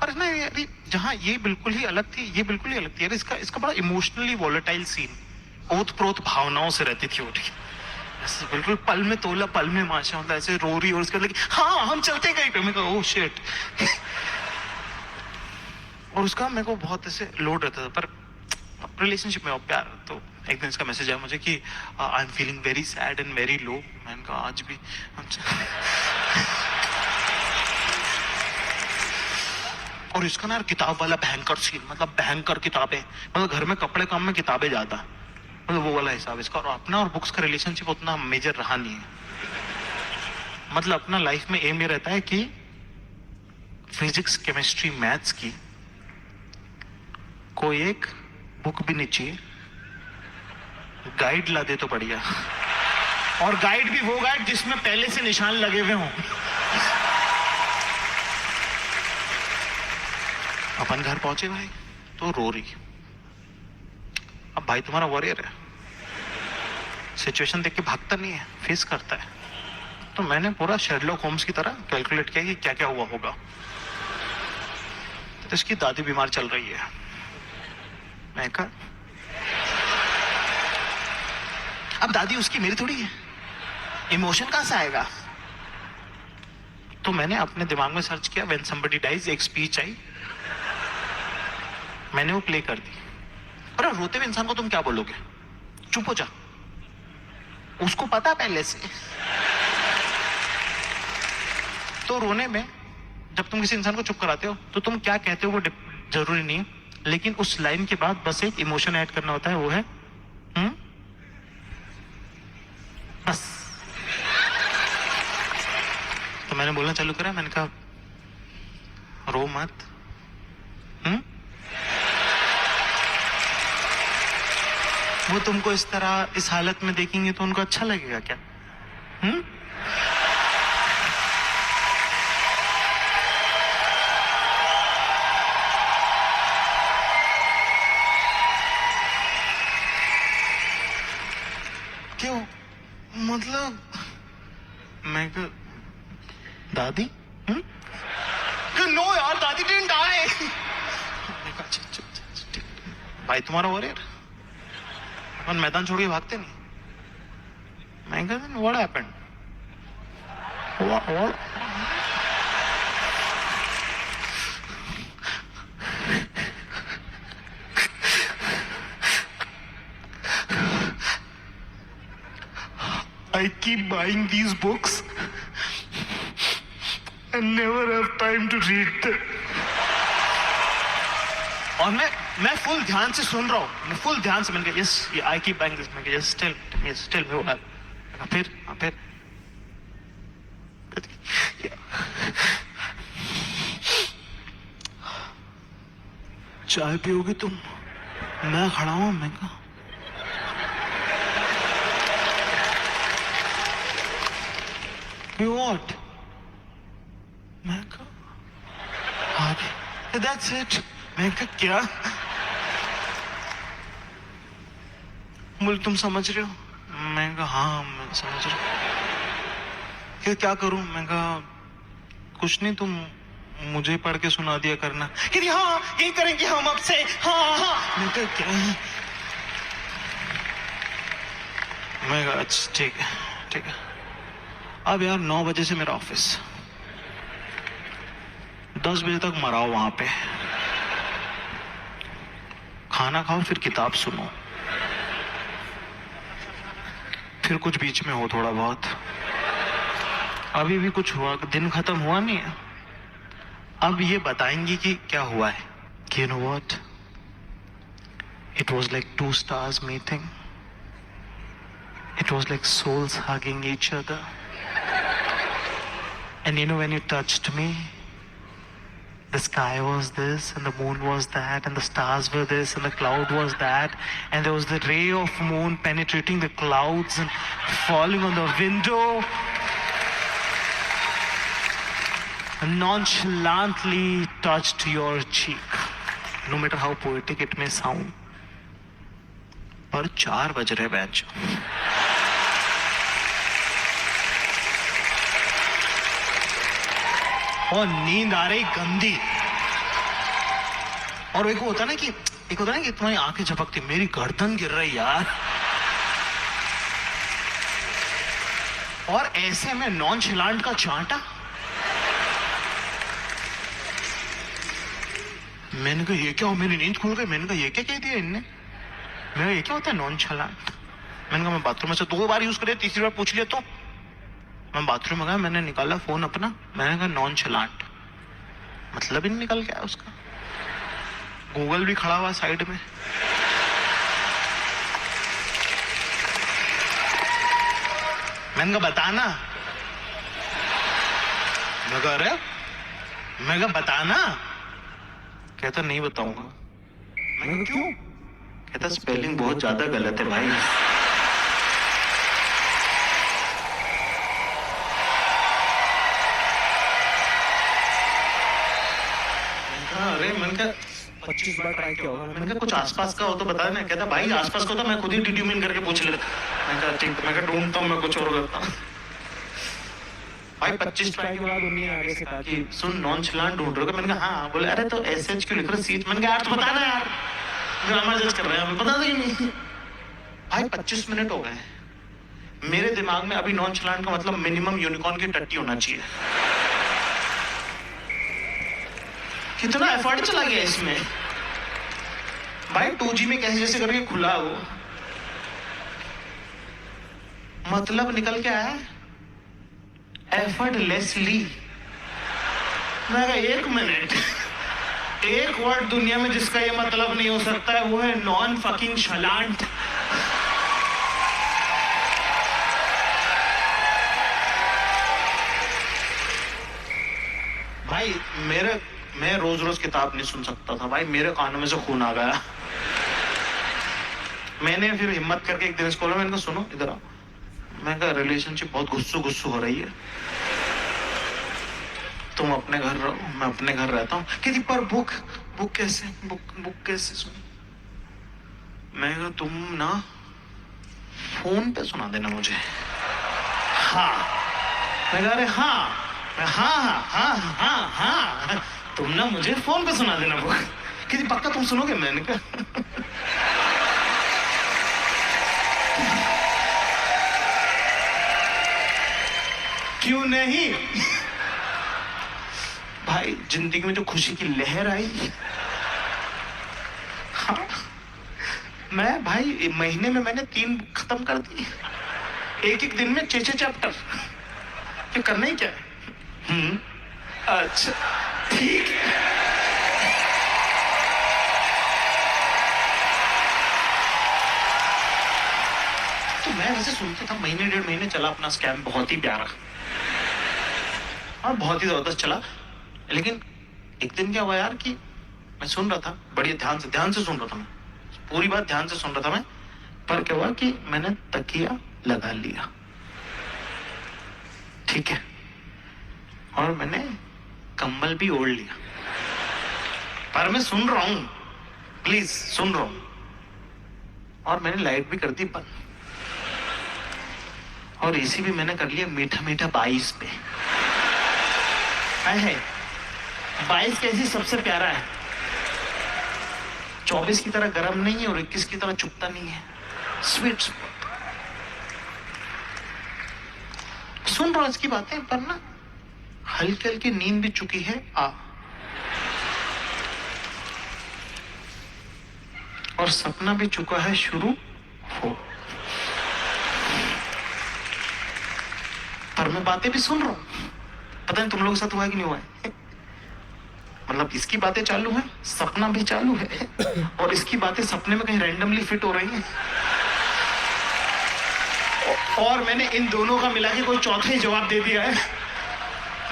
और ना यार जहाँ ये बिल्कुल ही अलग थी, ये बिल्कुल ही अलग थी यार। इसका इसका बड़ा इमोशनली वॉलेटाइल सीन, ओत प्रोत भावनाओं से रहती थी वो, ठीक है। ऐसे बिल्कुल पल में तोला पल में माशा, मतलब ऐसे रो रही और उसके बाद हाँ हम चलते कहीं पे, मैं कहा ओह शिट। और उसका मेरे को बहुत ऐसे लोड रहता था, पर रिलेशनशिप में प्यार। तो एक दिन इसका मैसेज आया मुझे कि I am feeling very sad and very low. मैंने कहा आज भी और इसका ना किताब वाला भयंकर सीन, मतलब भयंकर किताबें, मतलब घर में कपड़े काम में किताबें ज्यादा, मतलब वो वाला हिसाब इसका। और अपना और बुक्स का रिलेशनशिप उतना मेजर रहा नहीं है। मतलब अपना लाइफ में एम ये रहता है कि फिजिक्स केमिस्ट्री मैथ्स की कोई एक बुक भी नहीं चाहिए, गाइड ला दे तो बढ़िया, और गाइड भी वो गाइड जिसमें पहले से निशान लगे हुए हों। अपन घर पहुंचे भाई तो रो रही। अब भाई तुम्हारा वॉरियर है, सिचुएशन देख के भागता नहीं है, फेस करता है। तो मैंने पूरा शेरलॉक होम्स की तरह कैलकुलेट किया कि क्या क्या हुआ होगा। तो इसकी दादी बीमार चल रही है। मैं कहा अब दादी उसकी मेरी थोड़ी है, इमोशन कहां से आएगा। तो मैंने अपने दिमाग में सर्च किया व्हेन समबडी डाइज, एक स्पीच आई, मैंने वो प्ले कर दी। अरे रोते हुए इंसान को तुम क्या बोलोगे, चुप हो जा, उसको पता पहले से। तो रोने में जब तुम किसी इंसान को चुप कराते हो तो तुम क्या कहते हो वो जरूरी नहीं है, लेकिन उस लाइन के बाद बस एक इमोशन ऐड करना होता है, वो है बस। तो मैंने बोलना चालू करा, मैंने कहा रो मत, वो तुमको इस तरह इस हालत में देखेंगे तो उनको अच्छा लगेगा क्या? क्यों? मतलब मैं दादी नो यार, दादी डिडंट डाई। भाई तुम्हारा वॉरियर, अपन मैदान छोड़ के भागते नहीं। मैं कहा what happened, what I keep buying these books and never have time to read them. और मैं फुल ध्यान से सुन रहा हूँ, मैं फुल ध्यान से, मैंने कहा yes I keep buying this, मैं कहा यस स्टिल मैं वो फिर चाय पियोगी तुम? मैं खड़ा हूं, मैं कहा what? मैं कहा आगे that's it। मैं कहा क्या? बोले तुम समझ रहे हो? मैं कहा हाँ मैं समझ रहा हूँ। क्या करूं? मैं कहा कुछ नहीं, तुम मुझे पढ़ के सुना दिया करना। कि हाँ यही करेंगे हम अब से, हाँ हाँ। मैं कहा क्या? मैं कहा अच्छा ठीक है। अब यार 9 बजे से मेरा ऑफिस, 10 बजे तक मराओ वहां पे, खाना खाओ फिर किताब सुनो, फिर कुछ बीच में हो थोड़ा बहुत। अभी भी कुछ हुआ, दिन खत्म हुआ नहीं है। अब ये बताएंगी कि क्या हुआ है। You know what? It was like 2 stars meeting. It was like souls hugging each other. And you know when you touched me, the sky was this and the moon was that and the stars were this and the cloud was that and there was the ray of moon penetrating the clouds and falling on the window and nonchalantly touched your cheek, no matter how poetic it may sound. पर 4 बज रहे बेंच, और नींद आ रही गंदी। और एक होता ना कि तुम्हारी आंखें झपकती, मेरी गर्दन गिर रही यार। और ऐसे में नॉनचेलेंट का चांटा। मैंने कहा ये क्या हो, मेरी नींद खुल गई। मैंने कहा ये क्या कह दिया इनने। मेरा ये क्या होता है नॉनचेलेंट। मैंने कहा मैं बाथरूम में से 2 बार यूज करे, तीसरी बार पूछ लिया तो। मैं बाथरूम में गया, मैंने निकाला फोन अपना, मैंने कहा नॉनचेलेंट, मतलब ही निकल गया उसका। गूगल भी खड़ा हुआ साइड में। मैंने कहा बताना। मैं कहा अरे, मैं कहा बताना। कहता नहीं बताऊंगा। मैं कहा क्यों? कहता स्पेलिंग बहुत ज्यादा गलत है भाई। अरे मैंने कहा 25 बार ट्राई किया होगा। मैंने कहा कुछ आसपास का हो तो बता देना। कहता भाई आसपास का तो मैं खुद ही डिट्यूमिन करके पूछ लेता। मैंने कहा ठीक, मैं ढूंढता हूँ, मैं कुछ और करता हूँ। भाई 25 ट्राई के बाद उन्हीं आगे से कहा कि सुन नॉनचेलेंट ढूंढ रहे हो। मैंने कहा हाँ। बोले अरे तो एसएच क्यों लिख रहे सीट। मैंने कहा यार तो बता ना यार, ग्रामर जज कर रहे हैं, बता दो नहीं। भाई 25 मिनट हो गए, मेरे दिमाग में अभी नॉनचेलेंट का मतलब मिनिमम यूनिकॉर्न की टट्टी होना चाहिए। कितना एफर्ट चला गया इसमें। भाई 2G में कैसे जैसे करके खुला वो, मतलब निकल के आया एफर्टलेसली। मैं कहा 1 मिनट, एक वर्ड दुनिया में जिसका ये मतलब नहीं हो सकता है वो है नॉन फकिंग शलांट। भाई मैं रोज रोज किताब नहीं सुन सकता था भाई, मेरे कानों में से खून आ गया। मैंने फिर हिम्मत करके एक दिन इसको बोला, मैंने कहा सुनो इधर आओ। मैं कहा रिलेशनशिप बहुत गुस्सू हो रही है, तुम अपने घर रहो, मैं अपने घर रहता हूँ। कहती पर बुक कैसे सुन। मैं कहा तुम ना फोन पे सुना देना मुझे। हाँ। मैं कहा अरे हाँ हाँ, तुम ना मुझे फोन पे सुना देना बुक। कहती पक्का तुम सुनोगे। मैंने कहा क्यों नहीं। भाई जिंदगी में जो खुशी की लहर आई, हाँ, मैं भाई महीने में मैंने 3 खत्म कर दी, एक दिन में 6 चैप्टर। ये करना ही क्या है। अच्छा ठीक है। तो मैं वैसे सुनता था, महीने 1.5 महीने चला अपना स्कैम, बहुत ही प्यारा और बहुत ही जबरदस्त चला। लेकिन एक दिन क्या हुआ यार कि मैं सुन रहा था, बड़ी ध्यान से सुन रहा था, मैं पूरी बात ध्यान से सुन रहा था मैं। पर क्या हुआ कि मैंने तकिया लगा लिया, ठीक है, और मैंने कंबल भी ओढ़ लिया। पर मैं सुन रहा हूं, प्लीज सुन रहा हूं। और मैंने लाइट भी कर दी बंद, और एसी भी मैंने कर लिया मीठा 22 पे। है 22 का एसी सबसे प्यारा है, 24 की तरह गर्म नहीं है और 21 की तरह चुपता नहीं है, स्वीट स्पॉट। सुन रहा हूं इसकी बातें, पर ना हल्की हल्की नींद भी चुकी है और सपना भी चुका है शुरू हो। पर मैं बातें भी सुन रहा हूं, पता नहीं तुम लोगों के साथ हुआ है कि नहीं हुआ है। मतलब इसकी बातें चालू है, सपना भी चालू है, और इसकी बातें सपने में कहीं रैंडमली फिट हो रही हैं। और मैंने इन दोनों का मिला के कोई चौथा ही जवाब दे दिया है।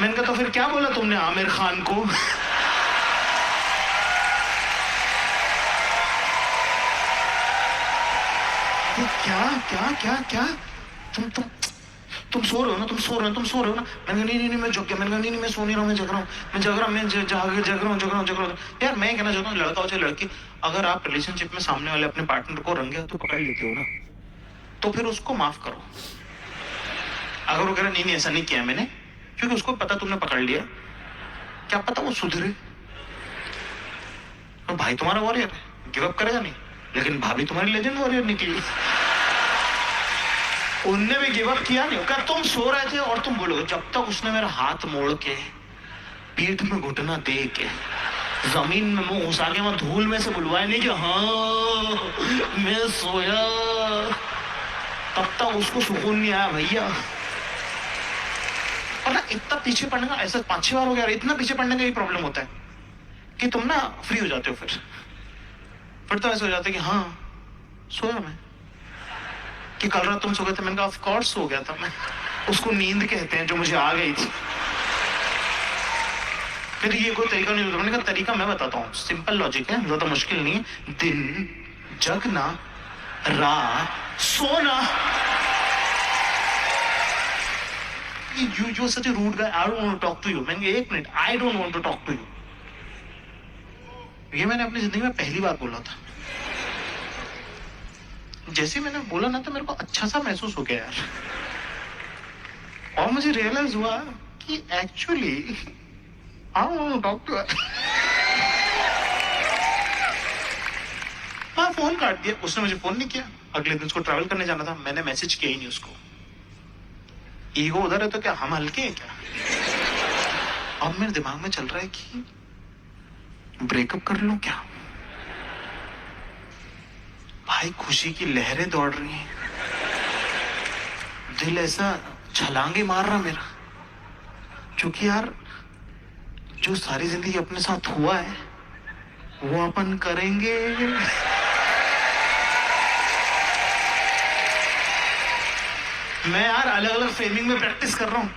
मैंने कहा तो फिर क्या बोला तुमने आमिर खान को। क्या तुम सो रहे हो ना, तुम सो रहे हो ना। मैंने कहा नहीं मैं जग गया। मैंने कहा नहीं मैं सो नहीं रहा हूँ, मैं जग रहा हूँ। यार मैं कहना चाहता हूँ, लड़का हो चाहे लड़की, अगर आप रिलेशनशिप में सामने वाले अपने पार्टनर को रंगे तो पकड़ लेते हो ना, तो फिर उसको माफ करो। अगर वो कह रहा नहीं ऐसा नहीं किया मैंने, क्योंकि उसको पता तुमने पकड़ लिया, क्या पता वो सुधरे। तो भाई तुम्हारा वॉरियर है, गिव अप करेगा नहीं, लेकिन भाभी तुम्हारी लेजेंड वॉरियर निकली। उनने भी गिव अप किया नहीं। क्या तुम सो रहे थे और तुम बोलोगे, जब तक उसने मेरा हाथ मोड़ के पीठ में घुटना दे के जमीन में मुंह घुसा के वहां धूल में से बुलवाया नहीं कि हाँ मैं सोया, तब तक उसको सुकून नहीं आया भैया। और ना इतना पीछे पड़ने का, ऐसा 5-6 बार हो गया, इतना पीछे पड़ने का ही प्रॉब्लम होता है कि तुम ना फ्री हो जाते हो। फिर तो ऐसा हो जाता है कि हाँ सोया मैं, कि कल रात तुम सो गए थे। मैंने कहा ऑफ कोर्स सो गया था मैं, उसको नींद कहते हैं जो मुझे आ गई थी। फिर ये कोई तरीका नहीं होता। मैंने कहा तरीका मैं बताता हूँ, सिंपल लॉजिक है, ज्यादा मुश्किल नहीं है। दिन जगना, रात सोना। You such a rude guy. I don't want to talk to you. मैंने 1 minute, I don't want to talk to you. ये मैंने अपनी जिंदगी में पहली बार बोला था। जैसे मैंने बोला ना तो मेरे को अच्छा सा महसूस हो गया यार, और मुझे रियलाइज हुआ कि actually I don't want to talk to her. हाँ फोन काट दिया उसने, मुझे फोन नहीं किया। अगले दिन उसको ट्रैवल करने जाना था, मैंने मैसेज किया ही नहीं उसको। ईगो उधर है तो क्या हम हल्के हैं क्या? अब मेरे दिमाग में चल रहा है कि ब्रेकअप कर लूं क्या। भाई खुशी की लहरें दौड़ रही हैं, दिल ऐसा छलांगे मार रहा मेरा, क्योंकि यार जो सारी जिंदगी अपने साथ हुआ है वो अपन करेंगे। मैं यार अलग अलग फ्रेमिंग में प्रैक्टिस कर रहा हूं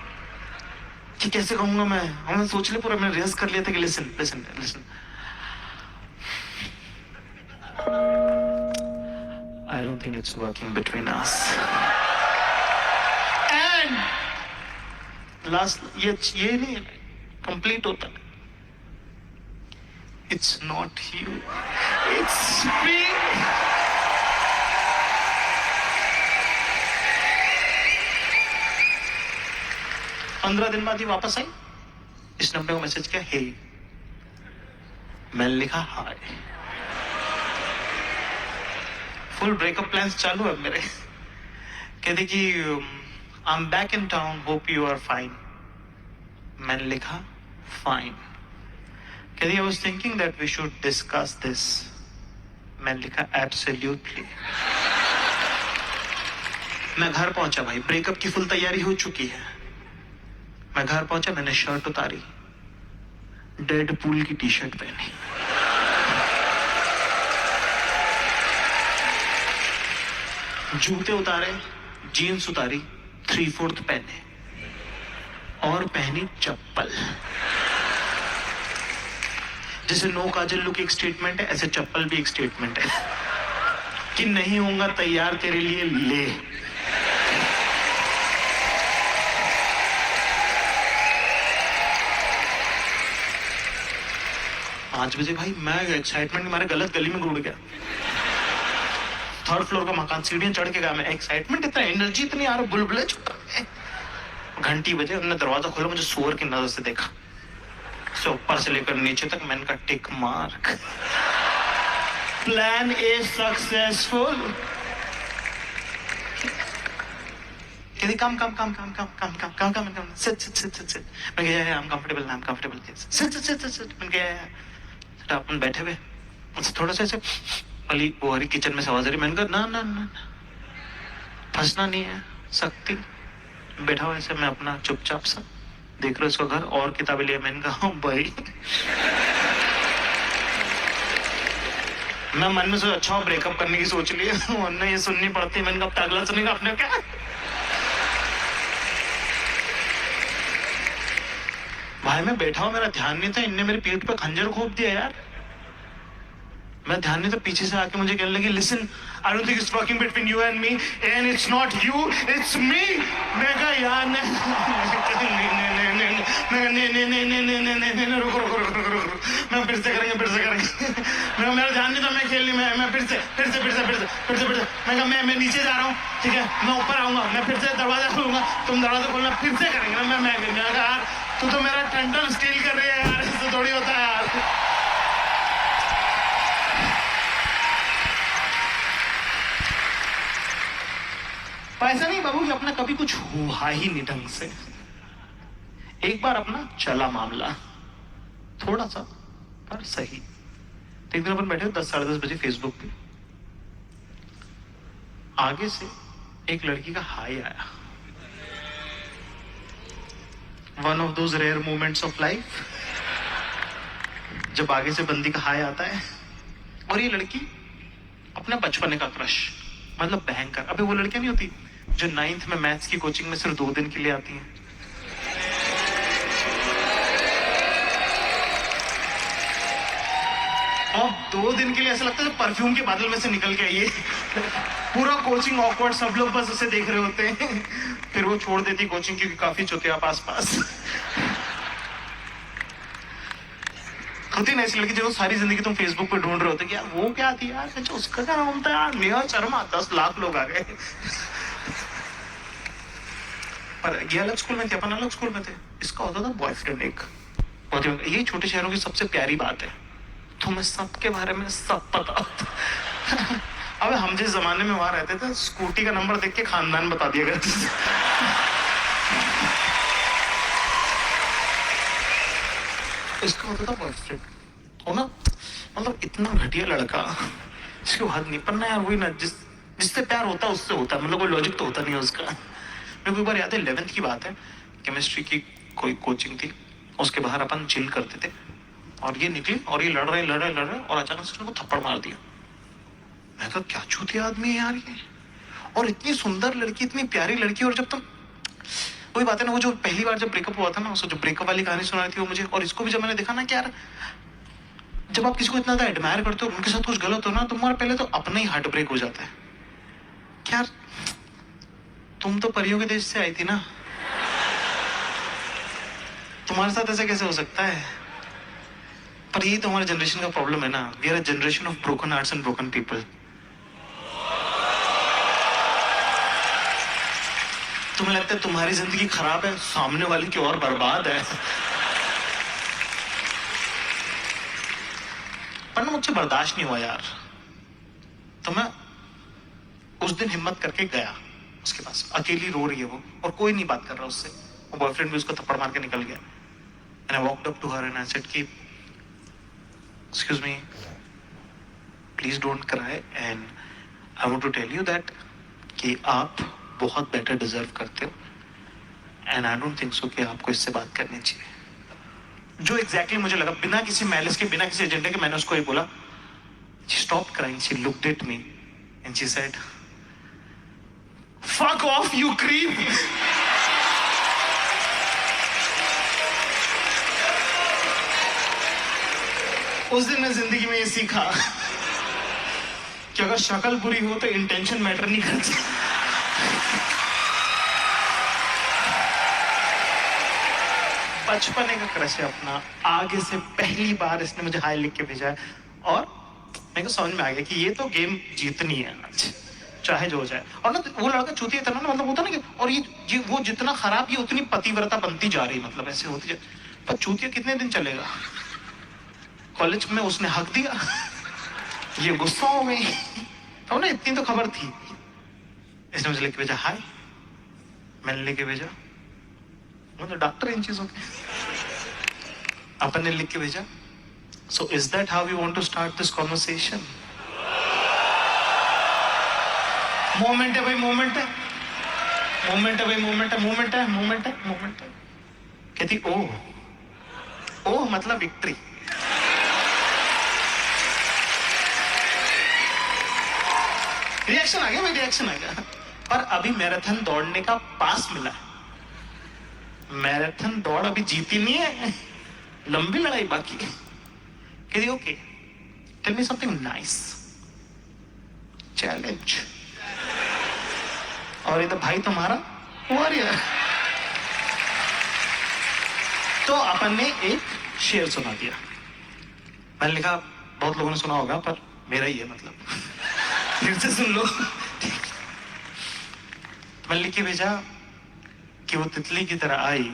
कि कैसे कहूंगा मैं। हमने सोच लिया पूरा, मैंने रिहर्स कर लिया था कि listen listen listen. I don't think it's working between us. And last, ये नहीं कंप्लीट होता। It's not you, it's me. पंद्रह दिन बाद ही वापस आई, इस नंबर को मैसेज किया, हे। मैंने लिखा हाय। फुल ब्रेकअप प्लान्स चालू है मेरे। कहते कि I am back in town, hope you are fine. मैंने लिखा फाइन। कहती I was thinking that we should discuss this. मैंने लिखा एब्सोल्युटली। मैं घर पहुंचा भाई, ब्रेकअप की फुल तैयारी हो चुकी है। मैं घर पहुंचा, मैंने शर्ट उतारी, डेड पूल की टी शर्ट पहनी, जूते उतारे, जीन्स उतारी, 3/4 पहने और पहनी चप्पल। जैसे नो काजल लुक एक स्टेटमेंट है, ऐसे चप्पल भी एक स्टेटमेंट है कि नहीं होऊंगा तैयार तेरे लिए, ले। पांच बजे भाई मैं एक्साइटमेंट मारे गलत गली में घुड़ गया। 3rd फ्लोर का मकान, सीढ़ियां चढ़ के गया मैं। एक्साइटमेंट इतना, एनर्जी इतनी आ रहा, बुलबुले छूटा। घंटी बजे, उन्होंने दरवाजा खोला, मुझे सुअर की नजर से देखा, से ऊपर से लेकर नीचे तक। मैंने कहा tick mark, plan A successful. कहती come come come come come come come come come come sit sit sit sit sit. मैं कहा I am comfortable, I am comfortable. Sit sit sit sit. मैंने कहा अपन बैठे हुए, मुझसे थोड़ा सा ऐसे अली वो हरी किचन में से आवाज आ रही। मैंने कहा ना ना ना, फंसना नहीं है सकती। बैठा हुआ ऐसे मैं अपना चुपचाप सा देख रहा उसका घर, और किताबें लिया। मैंने कहा भाई मैं मन में सोचा अच्छा ब्रेकअप करने की सोच ली, वरना ये सुननी पड़ती। मैंने कहा अगला सुनेगा अपने क्या। भाई मैं बैठा हूं, मेरा ध्यान नहीं था, इनने मेरी पीठ पे खंजर घोंप दिया यार। मैं ध्यान नहीं था, पीछे से आके मुझे कहने लगी listen, I don't think it's working between you and me, and it's not you, it's me. मैं कहा यार नहीं, रुको रुको रुको रुको, मैं फिर से करेंगे फिर से करेंगे। मेरा ध्यान नहीं था, मैं खेल नहीं, मैं फिर से मैं कहा मैं नीचे जा रहा हूँ, ठीक है मैं ऊपर आऊंगा, मैं फिर से दरवाजा खोलूंगा, तुम दरवाजा खोलना, फिर से करेंगे ना। मैं कहा यार तू तो मेरा टंटन स्टील कर रही है यार, ऐसे थोड़ी होता है यार। पैसा नहीं बाबू कि अपना कभी कुछ हुआ ही नहीं ढंग से। एक बार अपना चला मामला थोड़ा सा पर सही। तो एक दिन अपन बैठे 10 साढ़े 10 बजे फेसबुक पे, आगे से एक लड़की का हाई आया। One of those rare moments of life जब आगे से बंदी का हाई आता है। और ये लड़की अपने बचपने का क्रश, मतलब भयंकर। अबे वो लड़कियां नहीं होती जो 9th में मैथ्स की कोचिंग में सिर्फ 2 दिन के लिए आती हैं। और 2 दिन के लिए ऐसा लगता है परफ्यूम के बादल में से निकल के आइए। पूरा कोचिंग ऑकवर्ड, सब लोग बस उसे देख रहे होते हैं। फिर वो छोड़ देती कोचिंग क्योंकि काफी चुतिया पास होती ना ऐसी लड़की जो सारी जिंदगी तुम फेसबुक पे ढूंढ रहे होते कि यार वो क्या थी यार, अच्छा उसका क्या नाम था यार, नेहा शर्मा, 10 लाख लोग आ गए। पर ये अलग स्कूल में थे, अपन अलग स्कूल में थे। इसका होता था बॉयफ्रेंड एक। ये छोटे शहरों की सबसे प्यारी बात है, तुम्हें सबके बारे में सब पता होता। अब हम जिस जमाने में वहां रहते थे, स्कूटी का नंबर देख के खानदान बता दिया करते थे। इसका होता था बॉयफ्रेंड, हो ना, मतलब इतना घटिया लड़का, इसकी हद नहीं। पर ना यार वही ना, जिससे प्यार होता है उससे होता है, मतलब कोई लॉजिक तो होता नहीं है उसका। मेरे को एक बार याद है 11th की बात है, केमिस्ट्री की कोई कोचिंग थी, उसके बाहर अपन चिल करते थे और ये निकली और ये लड़ रहे और अचानक से उनको थप्पड़ मार दिया। मैं कहा क्या चूतिया आदमी है यार ये, और इतनी सुंदर लड़की, इतनी प्यारी लड़की। और जब तुम, वही बात है ना, वो जो पहली बार जब ब्रेकअप हुआ था ना, उसको जो ब्रेकअप वाली कहानी सुनाई थी वो मुझे, और इसको भी जब मैंने देखा ना कि यार जब आप किसी को इतना ज्यादा एडमायर करते हो, उनके साथ कुछ गलत हो ना, तुम्हारा पहले तो अपना ही हार्ट ब्रेक हो जाता है। क्या यार तुम तो परियों के देश से आई थी ना, तुम्हारे साथ ऐसा कैसे हो सकता है। पर यही तो हमारे जनरेशन का प्रॉब्लम है ना, we are a generation of broken hearts and broken people. तुम्हें लगता है तुम्हारी जिंदगी खराब है, सामने वाले की और बर्बाद है। पर ना मुझसे बर्दाश्त नहीं हुआ यार, तो मैं उस दिन हिम्मत करके गया उसके पास। अकेली रो रही है वो और कोई नहीं बात कर रहा उससे, वो बॉयफ्रेंड भी उसको थप्पड़ मार के निकल गया। And I walked up to her and I said कि excuse me, please don't cry and I want to tell you that कि आप बहुत बेटर डिजर्व करते हो and I don't think so कि आपको इससे बात करनी चाहिए। जो एग्जैक्टली मुझे लगा, बिना किसी मैलिस के, बिना किसी एजेंडे के, मैंने उसको ये बोला। She stopped crying, she looked at me and she said fuck off you creep. उस दिन मैं जिंदगी में ये सीखा कि अगर शक्ल बुरी हो तो इंटेंशन मैटर नहीं करती। बचपने का क्रश है अपना, आगे से पहली बार इसने मुझे हाई लिख के भेजा है और मेरे को समझ में आ गया कि ये तो गेम जीतनी है आज, चाहे जो हो जाए। और ना वो लड़का चूतिया था ना, मतलब होता ना कि, और ये वो जितना खराब, ये उतनी पतिव्रता बनती जा रही, मतलब ऐसे होती जा। पर चूतिया कितने दिन चलेगा। कॉलेज में उसने हक दिया, ये गुस्सा हो गई, तो ना इतनी तो खबर थी। इसने मुझे लिख के भेजा हाय, मैंने लिख के भेजा, मतलब डॉक्टर इन चीजों के। अपन ने लिख के भेजा, so is that how you want to start this conversation. Moment है भाई, मोमेंट है, मोमेंट है भाई, मोमेंट है, मोमेंट है, मोमेंट है, मोमेंट है। कहती ओह मतलब विक्ट्री। रिएक्शन आ गया भाई, रिएक्शन आ गया। और अभी मैराथन दौड़ने का पास मिला है, मैराथन दौड़ अभी जीती नहीं है, लंबी लड़ाई बाकी है। कहती okay tell me something nice, challenge. और ये तो भाई तुम्हारा वॉरियर। तो अपन ने एक शेर सुना दिया। मैंने लिखा, बहुत लोगों ने सुना होगा पर मेरा ही है, मतलब फिर से सुन लो। मैंने लिख के भेजा कि वो तितली की तरह आई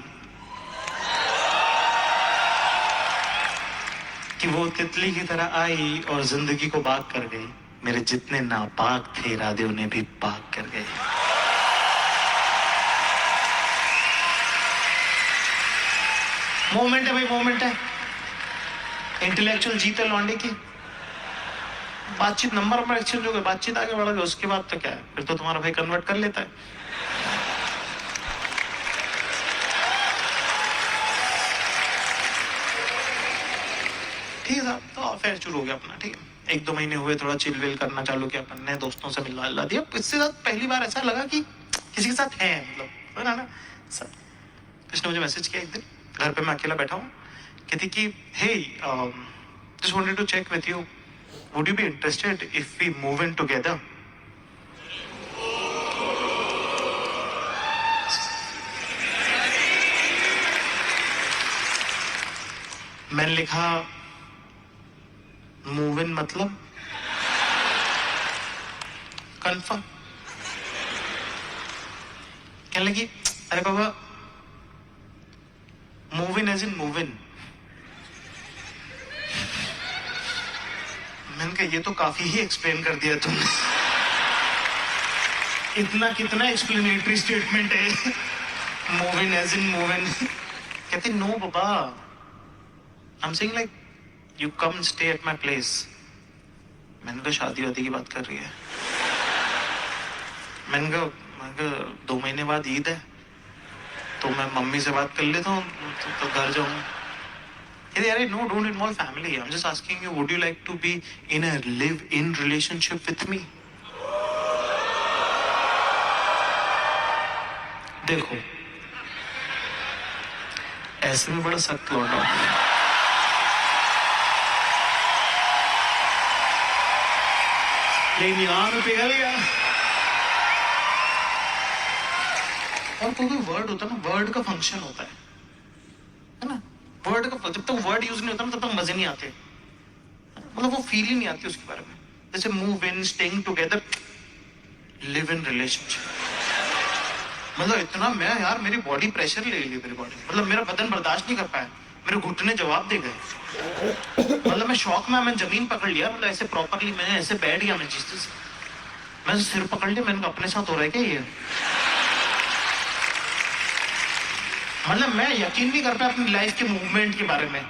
कि वो तितली की तरह आई और जिंदगी को बाग कर गई। मेरे जितने नापाक थे इरादे उन्हें भी पाक कर गए। मोमेंट है भाई, मोमेंट है। इंटेलेक्चुअल जीत है लौंडे की। बातचीत नंबर एक्सचेंज हो गए, बातचीत आगे बढ़ गई, उसके बाद तो क्या है, फिर तो तुम्हारा भाई कन्वर्ट कर लेता है। ठीक है साहब, तो अफेयर शुरू हो गया अपना। ठीक है, 1-2 महीने हुए, थोड़ा चिल विल करना चालू किया अपन ने, दोस्तों से मिलवा दिया। इससे साथ पहली बार ऐसा लगा कि किसी के साथ है, मतलब है ना सब। उसने मुझे मैसेज किया एक दिन, घर पे मैं अकेला बैठा हूँ, कहती कि hey just wanted to check with you, would you be interested if we move in together. मैंने लिखा मूव इन मतलब कंफर्म। कहने लगी अरे बाबा, move in as in move in. मैंने कहा ये तो काफी ही एक्सप्लेन कर दिया तुमने। इतना कितना एक्सप्लेनेटरी स्टेटमेंट है, move in as in move in. कहती नो बाबा, I am saying like you come stay at my place. मैंने कहा शादी वादी की बात कर रही है। मैंने कहा 2 महीने बाद ईद है, तो मैं मम्मी से बात कर लेता हूँ, तो घर जाऊँ। अरे no, don't involve family, I am just asking you, would you like to be in a live in relationship with me. देखो ऐसे में बड़ा सख्त लौटा, लेकिन यहाँ में पिघल गया। और कोई वर्ड होता है ना, वर्ड का फंक्शन होता है ना, वर्ड का जब तक वर्ड यूज नहीं होता ना तब तक मजे नहीं आते, मतलब वो फील ही नहीं आती उसके बारे में। जैसे move in, staying together, live in relationship, मतलब इतना मैं यार, मेरी बॉडी प्रेशर ले ली, मेरी बॉडी, मतलब मेरा बदन बर्दाश्त नहीं कर पाया, मेरे घुटने जवाब दे गए। मतलब मैं शौक में, मैंने जमीन पकड़ लिया, मतलब ऐसे प्रॉपरली मैंने ऐसे बैठ गया, मैं जिस मैं सिर पकड़ लिया, मैंने अपने साथ हो रहा है क्या ये। मतलब मैं यकीन नहीं कर पाया अपनी लाइफ के मूवमेंट के बारे में,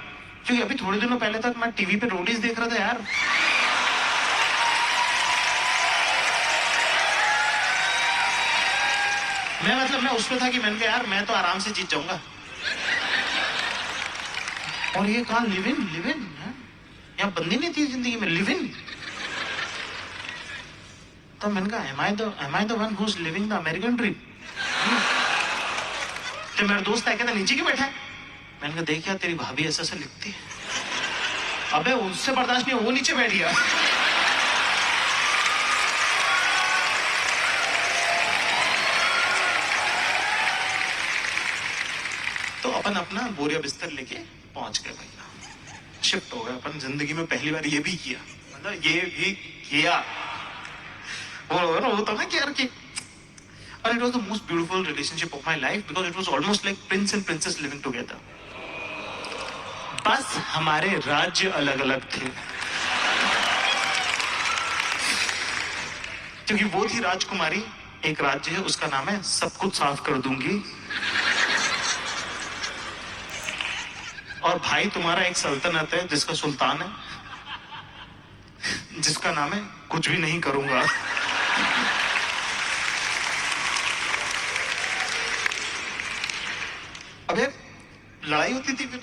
क्योंकि अभी थोड़े दिनों पहले तक मैं टीवी पे रोडीज देख रहा था यार। मैं उस पे था कि मैंने कहा यार मैं तो आराम से जीत जाऊंगा, और ये कहा लिव इन, लिव इन, यहाँ बंदी नहीं थी जिंदगी में, लिव इन। तो मैंने कहा am I the one who's living the American dream? तो मेरा दोस्त है, कहता नीचे क्यों बैठा है। मैंने कहा देख यार तेरी भाभी ऐसा ऐसा लिखती है। अबे उससे बर्दाश्त नहीं, वो नीचे बैठ गया। तो अपन अपना बोरिया बिस्तर लेके पहुंच गए भैया, शिफ्ट हो गए अपन। जिंदगी में पहली बार ये भी किया, मतलब ये भी किया, वो तो ना यार कि, and it was the most beautiful relationship of my life because it was almost like prince and princess living together. बस हमारे राज्य अलग अलग थे, क्योंकि वो थी राजकुमारी, एक राज्य है उसका नाम है सब कुछ साफ कर दूंगी, और भाई तुम्हारा एक सल्तनत है जिसका सुल्तान है, जिसका नाम है कुछ भी नहीं करूंगा। अबे लड़ाई होती थी फिर।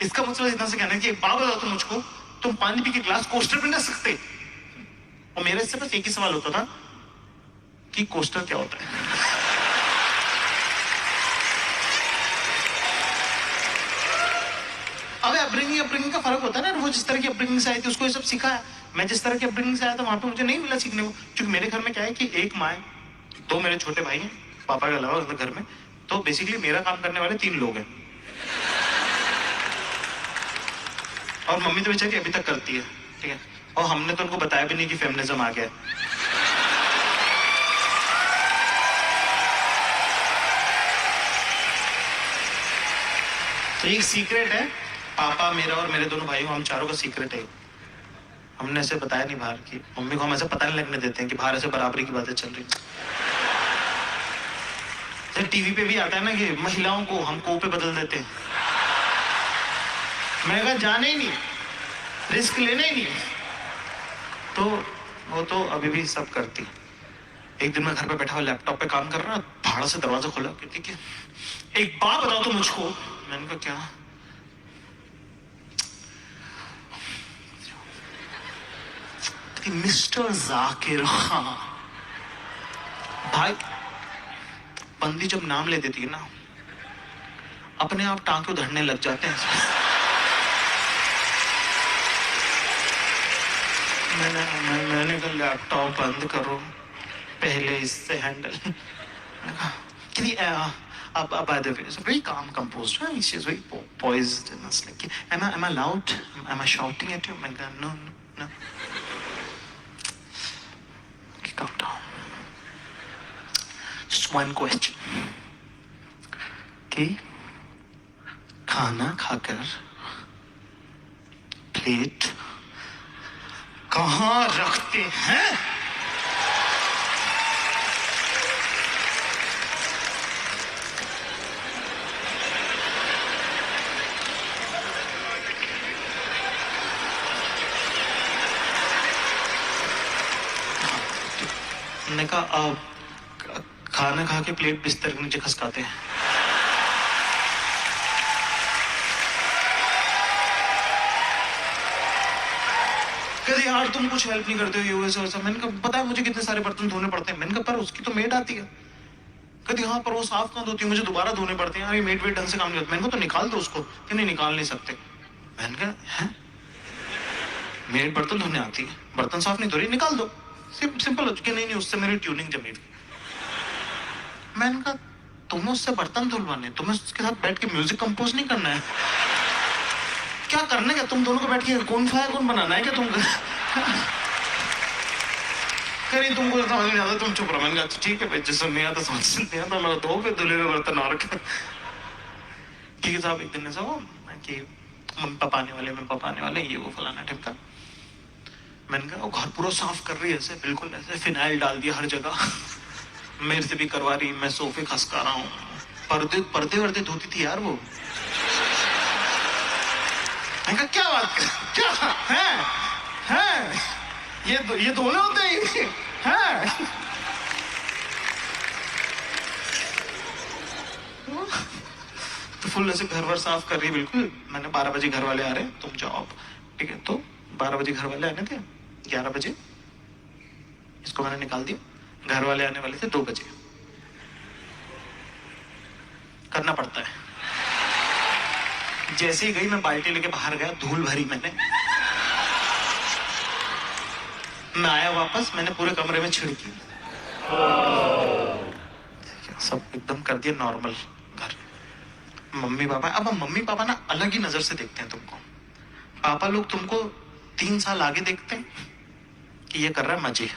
इसका मतलब इतना से कहना है कि एक बात बताओ तुम मुझको, तुम पानी पी के ग्लास कोस्टर पे ना सकते। और मेरे से बस एक ही सवाल होता था कि कोस्टर क्या होता है। अबे अपब्रिंगिंग का फर्क होता है ना, वो जिस तरह की अपब्रिंगिंग से आई थी उसको ये सब सीखा है। मैं जिस तरह की अपब्रिंगिंग से आया था वहां पे मुझे नहीं मिला सीखने को, क्योंकि मेरे घर में क्या है कि एक माँ है, 2 मेरे छोटे भाई हैं पापा के अलावा घर में, तो बेसिकली मेरा काम करने वाले 3 लोग हैं, और मम्मी तो बेचारी अभी तक करती है, ठीक है। और हमने तो उनको बताया भी नहीं कि फेमिनिज्म आ गया है। तो एक सीक्रेट है पापा मेरा और मेरे दोनों भाइयों, हम चारों का सीक्रेट है। हमने ऐसे बताया नहीं बाहर की, मम्मी को हम ऐसे पता नहीं लगने देते हैं कि बाहर ऐसे बराबरी की बातें चल रही हैं। टीवी पे भी आता है ना कि महिलाओं को हम को पे बदल देते हैं। मैं कहा जाने ही नहीं, रिस्क लेना ही नहीं। तो वो तो अभी भी सब करती। एक दिन मैं घर पे बैठा हुआ लैपटॉप पे काम कर रहा, भाड़ा से दरवाजा खोला, कहती कि एक बात बताओ तो मुझको। मैंने कहा क्या? मिस्टर जाकिर खान। भाई बंदी जब नाम ले देती है ना, अपने आप टांके उधड़ने लग जाते हैं। मैंने कहा लैपटॉप बंद करो, पहले इससे handle. By the way, it's very calm, composed. She's very poised, and it's like, am I loud? Am I shouting at you? I'm like, no. Okay, calm down. Just one question. कि खाना खाकर प्लेट कहाँ रखते हैं? मैंने कहा खाना खा के प्लेट बिस्तर के नीचे खसकाते हैं। कहते यार तुम कुछ हेल्प नहीं करते हो, ये वैसा वैसा। मैंने कहा पता है मुझे कितने सारे बर्तन धोने पड़ते हैं। मैंने कहा पर उसकी तो मेड आती है। कहती हाँ पर वो साफ कहाँ धोती है, मुझे दोबारा धोने पड़ते हैं। यार मेड वेड ढंग से काम नहीं होता। मैंने कहा तो निकाल दो उसको। कि नहीं निकाल नहीं सकते। मैंने कहा है मेड बर्तन धोने आती है, बर्तन साफ नहीं धो रही, निकाल दो, सिंपल हो चुकी। नहीं उससे मेरी ट्यूनिंग जमी थी। मैंने कहा तुम्हें उससे बर्तन धुलवाने, तुम्हें उसके साथ बैठ के म्यूजिक कंपोज नहीं करना है? क्या करना है? तुम दोनों को बैठ के कौन फायर कौन बनाना है क्या तुम? कहीं तुमको समझ नहीं आता, तुम चुप रहो। मैंने कहा ठीक है भाई, जिसको नहीं आता समझ नहीं आता, मैं दो पे धुले हुए बर्तन और ठीक है साहब। एक दिन ऐसा हो कि मम्मी पापा आने वाले ये वो फलाना टिपका। मैंने कहा वो घर पूरा साफ कर रही है ऐसे, बिल्कुल ऐसे फिनाइल डाल दिया हर जगह, मेरे से भी करवा रही, मैं सोफे खसका रहा हूँ। पर्दे वर्दे धोती थी यार वो। मैंने कहा क्या बात कर, क्या है ये दोनों होते हैं। तो फुल ऐसे घर वर साफ कर रही है बिल्कुल। मैंने 12 बजे घर वाले आ रहे हैं, तुम जाओ। ठीक है, तो 12 बजे घर वाले आने थे, 11 बजे इसको मैंने निकाल दिया। घर वाले आने वाले थे 2 बजे। करना पड़ता है। जैसे ही गई मैं बाल्टी लेके बाहर गया, धूल भरी मैंने। मैं आया वापस, मैंने पूरे कमरे में छिड़की, सब एकदम कर दिया नॉर्मल घर। मम्मी पापा, अब मम्मी पापा ना अलग ही नजर से देखते हैं तुमको। पापा लोग तुमको 3 साल आगे देखते हैं कि ये कर रहा है मजे,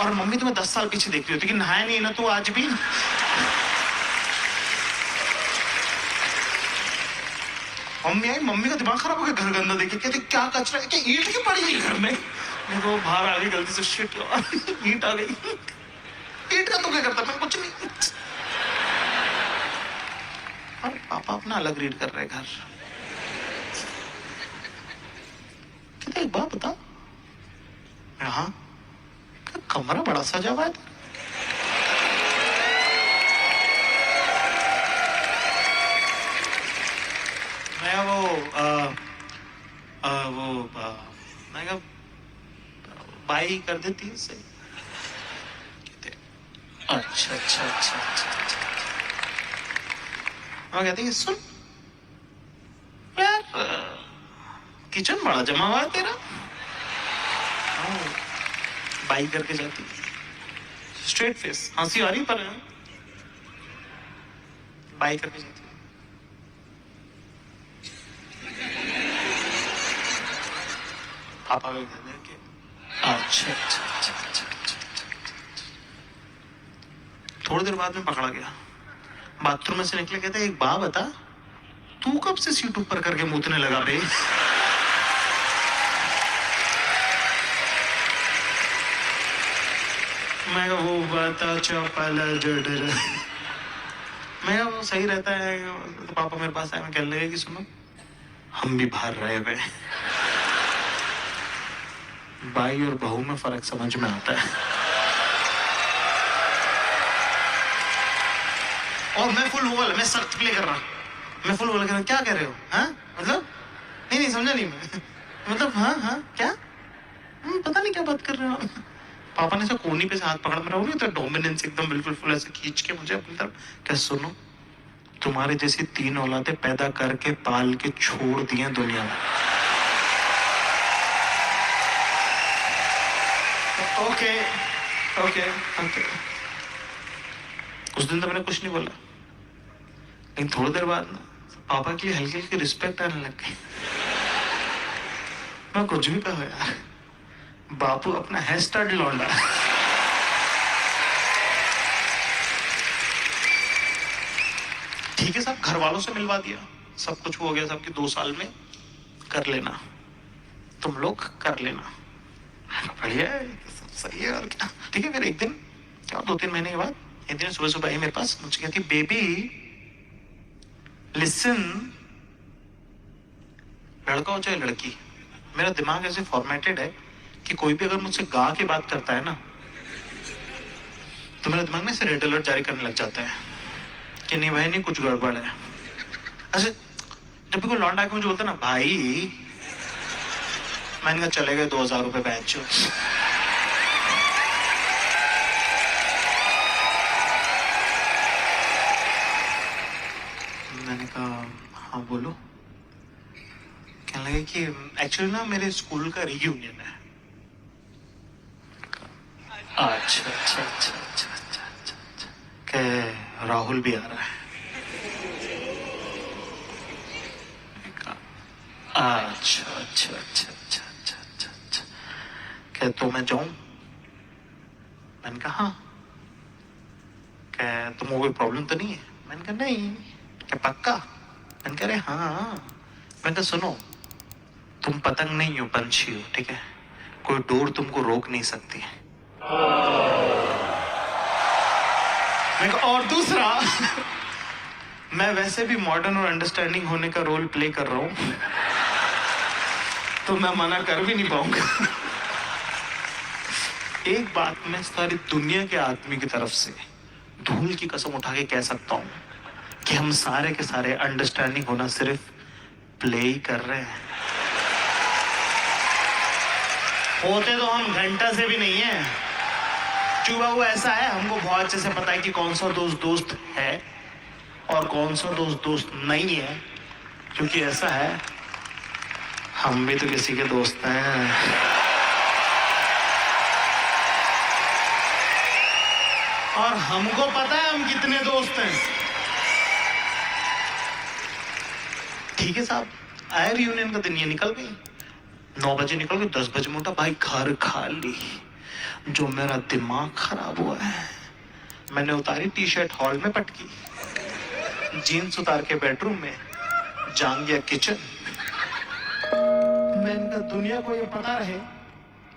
और मम्मी तुम्हें 10 साल पीछे देख रही होती कि नहाया नहीं ना तो आज भी। मम्मी आई, मम्मी का दिमाग खराब हो गया घर गंदा देखे। कहते क्या कचरा है, क्या ईंट की पड़ी है घर में? वो बाहर आ गई गलती से, शिट ईंट आ गई। ईंट का तो क्या करता, मैं कुछ नहीं। और पापा अपना अलग रीड कर रहे घर। कहते एक बात बता, हाँ कमरा बड़ा सजा हुआ है। मैं मैं कहा बाई कर देती है सही। अच्छा मैं कहती है सुन यार, किचन बड़ा जमा हुआ है तेरा। बाई करके जाती, स्ट्रेट फेस, हंसी आ रही पर बाई करके जाती। पापा को कहते हैं कि अच्छा। थोड़ी देर बाद में पकड़ा गया। बाथरूम में से निकले, कहते एक बात बता, तू कब से सीट ऊपर करके मूतने लगा बे? मैं वो बता चौपाला जडर, मैं वो सही रहता है। तो पापा मेरे पास आए, मैं कहने लगे कि सुनो, हम भी बाहर रहे हुए, भाई और बहू में फर्क समझ में आता है। और मैं फुल वो, मैं सख्त प्ले कर रहा, मैं फुल बोल कर रहा, क्या कह रहे हो? हाँ मतलब नहीं समझा नहीं मैं। मतलब हाँ क्या, पता नहीं क्या बात कर रहे हो। पापा ने ऐसे कोनी पे से हाथ पकड़ मेरा, हो तो डोमिनेंस एकदम बिल्कुल फुल ऐसे खींच के मुझे अपनी तरफ, क्या सुनो, तुम्हारे जैसी 3 औलादे पैदा करके पाल के छोड़ दिए दुनिया में। Okay okay okay. उस दिन तो मैंने कुछ नहीं बोला, लेकिन थोड़ी देर बाद ना पापा की हल्की हल्की रिस्पेक्ट आने लग गई। मैं कुछ भी कहा यार, बापू अपना हेयर स्टाइल लौंडा। ठीक है साहब, घर वालों से मिलवा दिया, सब कुछ हो गया साहब कि 2 साल में कर लेना, तुम लोग कर लेना। बढ़िया है, सब सही है और क्या। ठीक है, फिर एक दिन क्या 2-3 महीने के बाद एक दिन सुबह सुबह आई मेरे पास, मुझे कहती बेबी लिसन, लड़का हो चाहे लड़की, मेरा दिमाग ऐसे फॉर्मेटेड है कि कोई भी अगर मुझसे गा के बात करता है ना, तो मेरा दिमाग में से रेड अलर्ट जारी करने लग जाता है कि नहीं भाई, नहीं कुछ गड़बड़ है। ऐसे जब भी कोई लौंडा आके मुझे बोलता ना भाई, मैंने कहा चले गए 2000 रुपए बैच। मैंने कहा हाँ बोलो। कहने लगे कि एक्चुअली ना मेरे स्कूल का रियूनियन है। अच्छा। कह राहुल भी आ रहा है। अच्छा। कह तो मैं जाऊं? मैंने कहा हाँ। कह तुमको कोई प्रॉब्लम तो नहीं है? मैंने कहा नहीं। क्या पक्का? मैंने कह रहे हाँ। मैंने कहा सुनो, तुम पतंग नहीं हो, पंछी हो, ठीक है? कोई डोर तुमको रोक नहीं सकती। मैं कहा और दूसरा, मैं वैसे भी मॉडर्न और अंडरस्टैंडिंग होने का रोल प्ले कर रहा हूं, तो मैं मना कर भी नहीं पाऊंगा। एक बात मैं सारी दुनिया के आदमी की तरफ से धूल की कसम उठा के कह सकता हूं कि हम सारे के सारे अंडरस्टैंडिंग होना सिर्फ प्ले ही कर रहे हैं। होते तो हम घंटा से भी नहीं है। चूबा वो ऐसा है, हमको बहुत अच्छे से पता है कि कौन सा दोस्त दोस्त है और कौन सा दोस्त दोस्त नहीं है, क्योंकि ऐसा है हम भी तो किसी के दोस्त हैं। और हमको पता है हम कितने दोस्त हैं। ठीक है साहब, आया रियूनियन का दिन, ये निकल गई 9 बजे निकल गई, 10 बजे मोटा भाई घर खाली। जो मेरा दिमाग खराब हुआ है, मैंने उतारी टी शर्ट हॉल में पटकी, जीन्स उतार के बेडरूम में, जान गया किचन। मैंने कहा दुनिया को ये पता रहे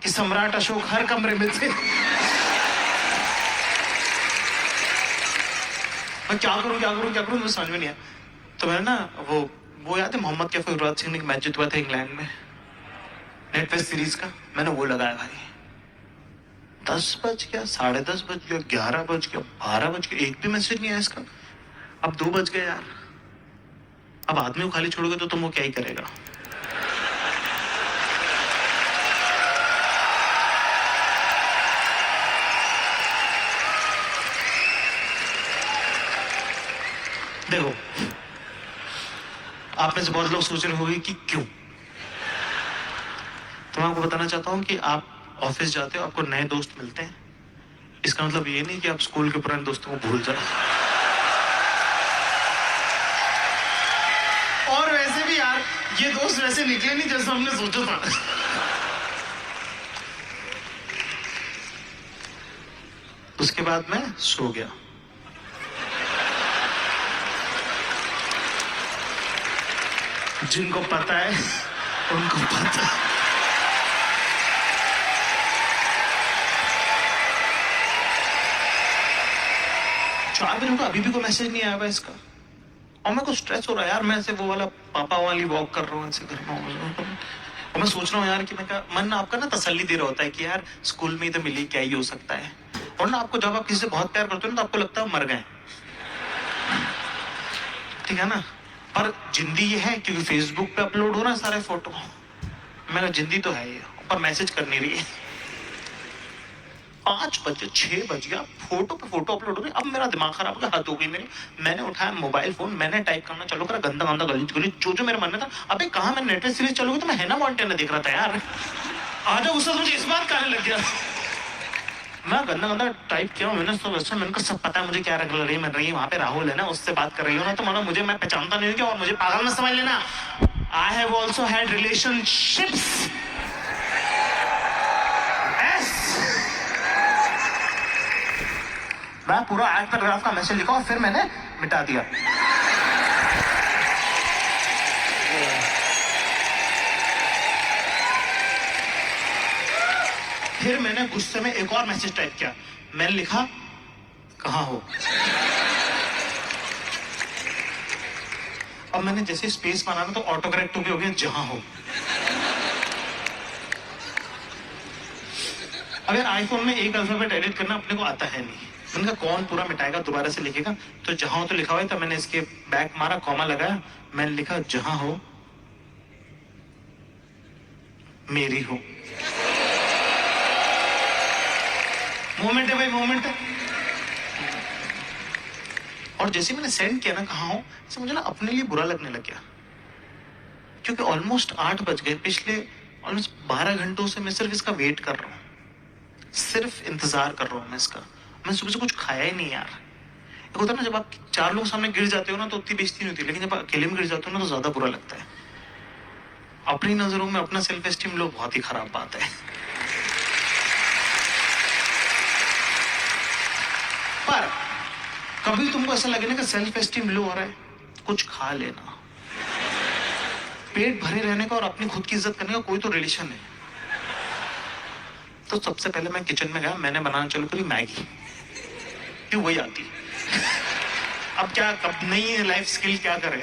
कि सम्राट अशोक हर कमरे में थे। मैं क्या करूं मुझे समझ में नहीं आया। तो मैंने ना वो याद है मोहम्मद कैफ और युवराज सिंह ने मैच जितवा था इंग्लैंड में, नेट वेस्ट सीरीज का, मैंने वो लगाया भाई। 10 बज गया, 10:30 बज गया, 11 बज गया, 12 बज गया, एक भी मैसेज नहीं आया इसका। अब 2 बज गए यार। अब आदमी को खाली छोड़ोगे तो तुम वो क्या ही करेगा। देखो, आप में से बहुत लोग सोच रहे होंगे कि क्यों। तो मैं आपको बताना चाहता हूं कि आप ऑफिस जाते हो, आपको नए दोस्त मिलते हैं, इसका मतलब ये नहीं कि आप स्कूल के पुराने दोस्तों को भूल जाओ। और वैसे भी यार, ये दोस्त वैसे निकले नहीं जैसा हमने सोचा था। उसके बाद मैं सो गया। जिनको पता है उनको पता। चार दिनों का अभी भी कोई मैसेज नहीं आया हुआ इसका, और मेरे को स्ट्रेस हो रहा है यार। मैं ऐसे वो वाला पापा वाली वॉक कर रहा हूँ ऐसे कर रहा हूँ, और मैं सोच रहा हूँ यार कि मैं मन आपका ना तसल्ली दे रहा होता है कि यार स्कूल में ही तो मिली, क्या ही हो सकता है। और ना आपको जब आप किसी से बहुत प्यार करते हो ना तो आपको लगता है मर गए, ठीक है ना। पर जिंदगी ये है क्योंकि फेसबुक पे अपलोड हो रहा है सारे फोटो, मेरा जिंदगी तो है ये, पर मैसेज कर नहीं रही है। 5 बजे 6 बज गया, फोटो पे फोटो अपलोड हो रही। अब मेरा दिमाग खराब हो गया, हद हो गई मेरी। मैंने उठाया मोबाइल फोन, मैंने टाइप करना चालू करा, गंदा गंदा गलीज गलीज जो मेरे मन में था। अबे कहाँ, मैं नेटफ्लिक्स सीरीज चालू की तो मैं हैना मॉन्टेना देख रहा था यार। आधा गुस्सा मुझे इस बात का आने लग गया। मैं गंदा गंदा टाइप किया, मैंने सब अच्छा, मैंने सब पता है मुझे क्या रख रही है वहां पे राहुल है ना, उससे बात कर रही हो ना, तो मानो मुझे, मैं पहचानता नहीं हूँ क्या, और मुझे पागल मत समझ लेना। I have also had relationships. मैं पूरा एक पैराग्राफ का मैसेज लिखा और फिर मैंने मिटा दिया। फिर मैंने गुस्से में एक और मैसेज टाइप किया, मैंने लिखा कहाँ हो। अब मैंने जैसे स्पेस बनाना तो ऑटो करेक्ट हो गया जहां हो। अगर आईफोन में एक अल्फाबेट एडिट करना अपने को आता है नहीं, मैंने कहा कौन पूरा मिटाएगा, दोबारा से लिखेगा। तो जहां हो तो लिखा हुआ है, तो मैंने इसके बैक मारा, कॉमा लगाया, मैंने लिखा जहां हो मेरी हो। मोमेंट है भाई, मोमेंट है। और जैसे मैंने सेंड किया ना कहाँ हो, तो मुझे ना अपने लिए बुरा लगने लग गया, क्योंकि ऑलमोस्ट 8 बज गए। पिछले ऑलमोस्ट 12 घंटों से मैं सिर्फ इसका वेट कर रहा हूँ, सिर्फ इंतजार कर रहा हूँ मैं इसका। मैं सुबह से कुछ खाया ही नहीं यार। एक होता है ना जब आप 4 लोग सामने गिर जाते हो ना तो उतनी बेइज्जती नहीं होती, लेकिन जब अकेले में गिर जाते हो ना तो ज्यादा बुरा लगता है। अपनी नजरों में अपना सेल्फ एस्टीम लो बहुत ही खराब बात है। पर कभी तुमको ऐसा लगे ना कि सेल्फ एस्टीम लो हो रहा है, कुछ खा लेना। पेट भरे रहने का और अपनी खुद की इज्जत करने का कोई तो रिलेशन है। तो सबसे पहले मैं किचन में गया, मैंने बनाना चालू करी मैगी, क्यों वही आती। अब क्या, कब नई लाइफ स्किल क्या करें।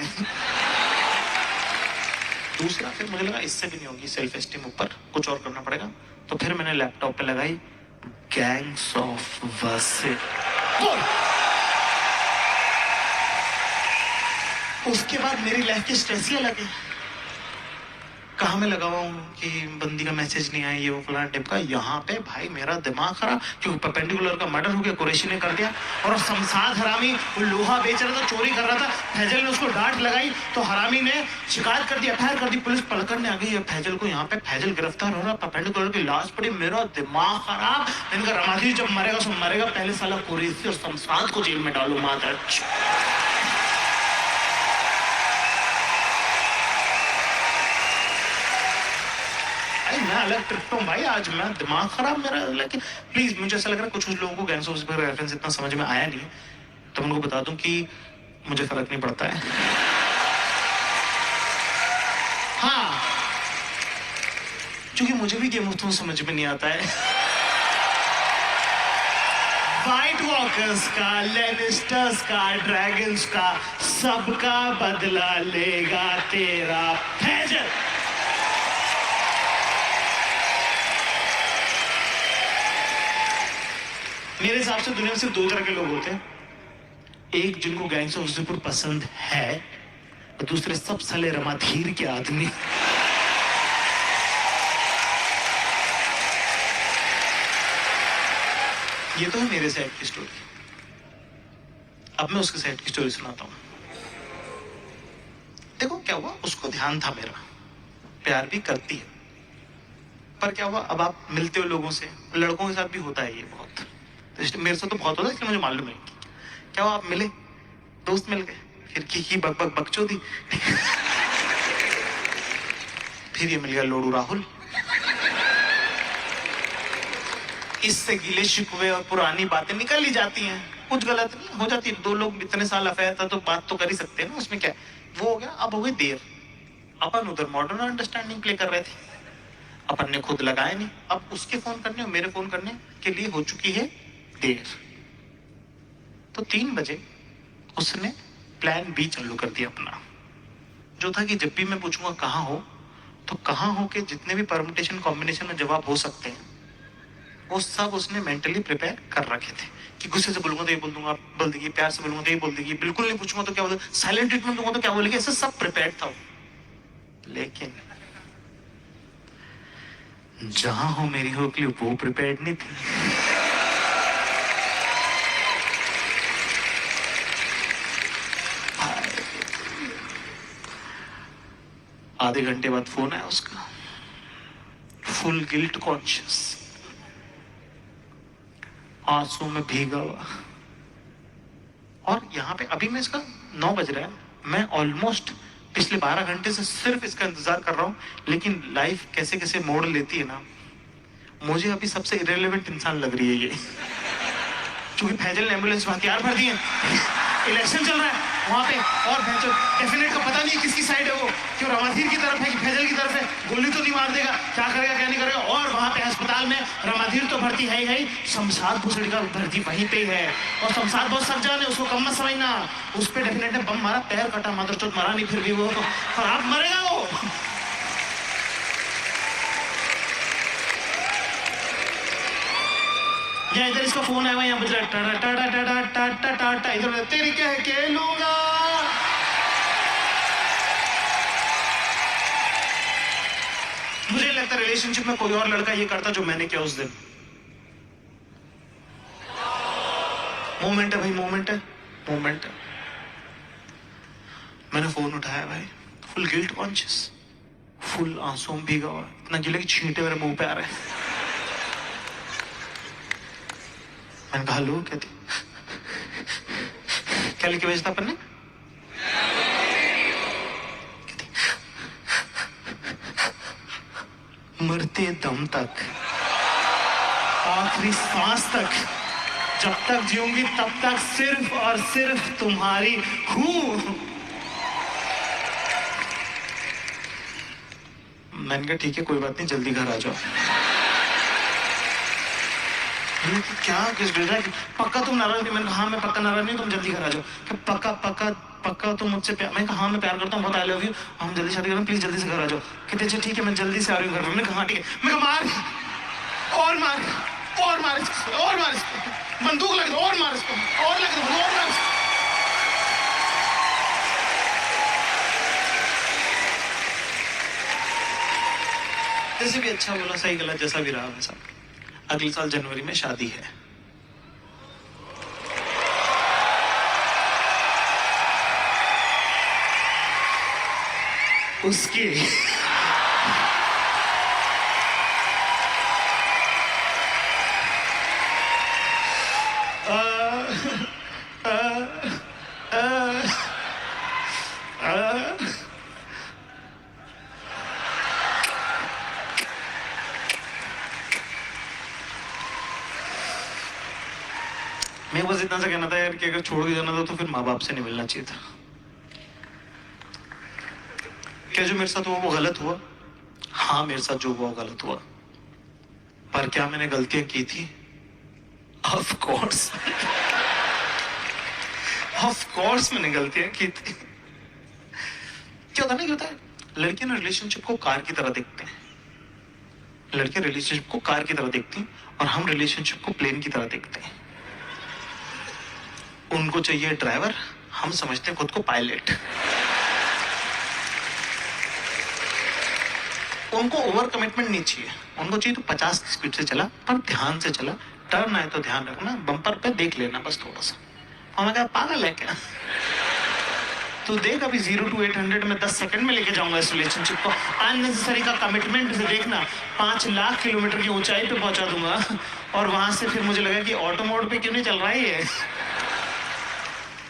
दूसरा फिर मुझे लगा इससे भी नहीं होगी सेल्फ एस्टीम, ऊपर कुछ और करना पड़ेगा। तो फिर मैंने लैपटॉप पे लगाई गैंग्स ऑफ वासेपुर। उसके बाद मेरी लाइफ की स्ट्रेस ही अलग है। कहाँ मैं लगा हुआ हूँ कि बंदी का मैसेज नहीं आया, ये वो फलाना टाइप का। यहाँ पे भाई मेरा दिमाग खराब, क्योंकि परपेंडिकुलर का मर्डर हो गया, कुरैशी ने कर दिया। और शमशाद हरामी वो लोहा बेच रहा था, चोरी कर रहा था। फैजल ने उसको डांट लगाई तो हरामी ने शिकायत कर दी, एफआईआर कर दी, पुलिस पकड़ने आ गई फैजल को। यहाँ पे फैजल गिरफ्तार हो रहा, परपेंडिकुलर की लाश पड़ी, मेरा दिमाग खराब। इनका रमाधी जब मरेगा सो मरेगा, पहले साला कुरैशी और शमशाद को जेल में डालू माता। मैं अलग ट्रिप पे हूँ भाई, आज मैं दिमाग खराब मेरा। लेकिन प्लीज, मुझे ऐसा लग रहा है कुछ लोगों को गैंग्स ऑफ वासेपुर रेफरेंस इतना समझ में आया नहीं है, तो उनको बता दूं कि मुझे फर्क नहीं पड़ता है। हाँ, क्योंकि मुझे भी गेम ऑफ थ्रोन्स समझ में नहीं आता है। व्हाइट वॉकर्स का, लेनिस्टर्स का, ड्रैगन्स का, सबका बदला लेगा तेरा फैजल। मेरे हिसाब से दुनिया में सिर्फ 2 तरह के लोग होते हैं, एक जिनको गैंग्स ऑफ वासेपुर पसंद है, और दूसरे सब साले रमाधीर के आदमी। ये तो है मेरे साइड की स्टोरी। अब मैं उसके साइड की स्टोरी सुनाता हूं। देखो क्या हुआ, उसको ध्यान था मेरा, प्यार भी करती है, पर क्या हुआ, अब आप मिलते हो लोगों से, लड़कों के साथ भी होता है ये बहुत, मेरे से तो बहुत होता है, इसलिए मुझे मालूम है। क्या हुआ, आप मिले, दोस्त मिल गए, फिर की बक बक बकचोदी। फिर ये मिल गया लोडू राहुल। इससे गिले शिकवे और पुरानी बातें निकल ही जाती हैं, कुछ गलत नहीं हो जाती। 2 लोग इतने साल अफेयर था तो बात तो कर ही सकते हैं ना, उसमें क्या। वो हो गया, अब हो गई देर, अपन उधर मॉडर्न अंडरस्टैंडिंग प्ले कर रहे थे, अपन ने खुद लगाया नहीं। अब उसके फोन करने और मेरे फोन करने के लिए हो चुकी है देर। तो 3 बजे उसने प्लान बी चालू कर दिया अपना, जो था कि जब भी मैं पूछूंगा कहाँ हो, तो कहाँ हो के जितने भी परमुटेशन कॉम्बिनेशन में जवाब हो सकते हैं वो सब उसने मेंटली प्रिपेयर कर रखे थे। कि गुस्से से बोलूंगा तो ये बोल दूंगा, बोल देगी, प्यार से बोलूंगा तो ये बोल देगी, बिल्कुल नहीं पूछूंगा तो क्या बोल, साइलेंट ट्रीटमेंट दूंगा तो क्या बोलेगी, ऐसे सब प्रिपेयर था। लेकिन जहां हो मेरी हो के लिए वो प्रिपेयर नहीं थी। आधे घंटे बाद फोन आया उसका, फुल गिल्ट कॉन्शियस, आंसू में भीगा हुआ। और यहाँ पे अभी मैं इसका 9 बज रहा है, मैं ऑलमोस्ट पिछले 12 घंटे से सिर्फ इसका इंतजार कर रहा हूँ। लेकिन लाइफ कैसे कैसे मोड़ लेती है ना, मुझे अभी सबसे इरेलेवेंट इंसान लग रही है ये। क्योंकि फैजल ने एम्बुलेंस में हथियार भर दिए, इलेक्शन चल रहा है वहां पे, और डेफिनेट का पता नहीं किसकी साइड है वो, कि रमाधीर की तरफ है कि फैजल की तरफ है, गोली तो नहीं मार देगा, क्या करेगा क्या नहीं करेगा। और वहां पे अस्पताल में रमाधीर तो भर्ती है ही, शमशाद भूसड़ी का भर्ती वहीं पे है, और शमशाद बहुत सज्जन है, उसको कम मत समझना। उस पर डेफिनेट ने बम मारा, पैर कटा, मादरचोद मारा नहीं, फिर भी वो खराब मरेगा वो। या इधर इसका फोन आया हुआ, यहाँ बज रहा है टाटा टाटा टाटा टाटा टाटा, इधर तेरी कह के लूंगा। मुझे लगता है रिलेशनशिप में कोई और लड़का ये करता जो मैंने किया उस दिन। मोमेंट है भाई, मोमेंट है, मोमेंट है। मैंने फोन उठाया भाई, फुल गिल्ट कॉन्शियस, फुल आंसू में भीगा हुआ, इतना गिला कि छींटे मेरे मुंह पे आ रहे हैं। मैंने कहा लो, कहती क्या लिखे भेजता अपन ने, मरते दम तक, आखिरी सांस तक, जब तक जीऊंगी तब तक सिर्फ और सिर्फ तुम्हारी हूं। मैंने कहा ठीक है कोई बात नहीं, जल्दी घर आ जाओ। क्या किस गिर रहा है, पक्का तुम नाराज नहीं? मैंने कहा हाँ मैं पक्का नाराज नहीं, तुम जल्दी घर आ जाओ। पक्का पक्का पक्का तुम मुझसे प्यार? मैं कहा हाँ मैं प्यार करता हूँ, बहुत आई लव यू, हम जल्दी शादी करें, प्लीज जल्दी से घर आ जाओ। कहते अच्छा ठीक है मैं जल्दी से आ रही हूँ घर में। मैंने कहा हाँ ठीक है। मैं कहा मार और मार और मार इसको, और मार इसको, बंदूक लग दो और मार इसको, और लग दो और मार इसको। जैसे भी अच्छा बोला, सही गलत जैसा भी रहा वैसा। अगले साल जनवरी में शादी है। उसकी मैं बस इतना सा कहना था यार कि अगर छोड़ के जाना था तो फिर माँ बाप से नहीं मिलना चाहिए था। क्या जो मेरे साथ हुआ वो गलत हुआ? हाँ मेरे साथ जो हुआ गलत हुआ, पर क्या मैंने गलतियां की थी? ऑफ कोर्स ऑफ कोर्स मैंने गलतियां की थी। क्या होता है ना, क्या होता है, लड़कियां ना रिलेशनशिप को कार की तरह देखते हैं, लड़कियां रिलेशनशिप को कार की तरह देखती हैं और हम रिलेशनशिप को प्लेन की तरह देखते हैं। उनको चाहिए ड्राइवर, हम समझते हैं खुद को पायलट। उनको ओवर कमिटमेंट नहीं चाहिए, उनको चाहिए तो 50 की स्पीड से चला, पर ध्यान से चला, टर्न आए तो ध्यान रखना, बम्पर पे देख लेना बस थोड़ा सा। हमें कहा पागल है क्या तू? देख अभी 0 to 800 में 10 सेकंड में लेके जाऊंगा इस रिलेशनशिप को। अननेसेसरी का कमिटमेंट से देखना 5 लाख किलोमीटर की ऊंचाई पे पहुंचा दूंगा, और वहां से फिर मुझे लगा कि ऑटो मोड पे क्यों नहीं चल रहा है ये।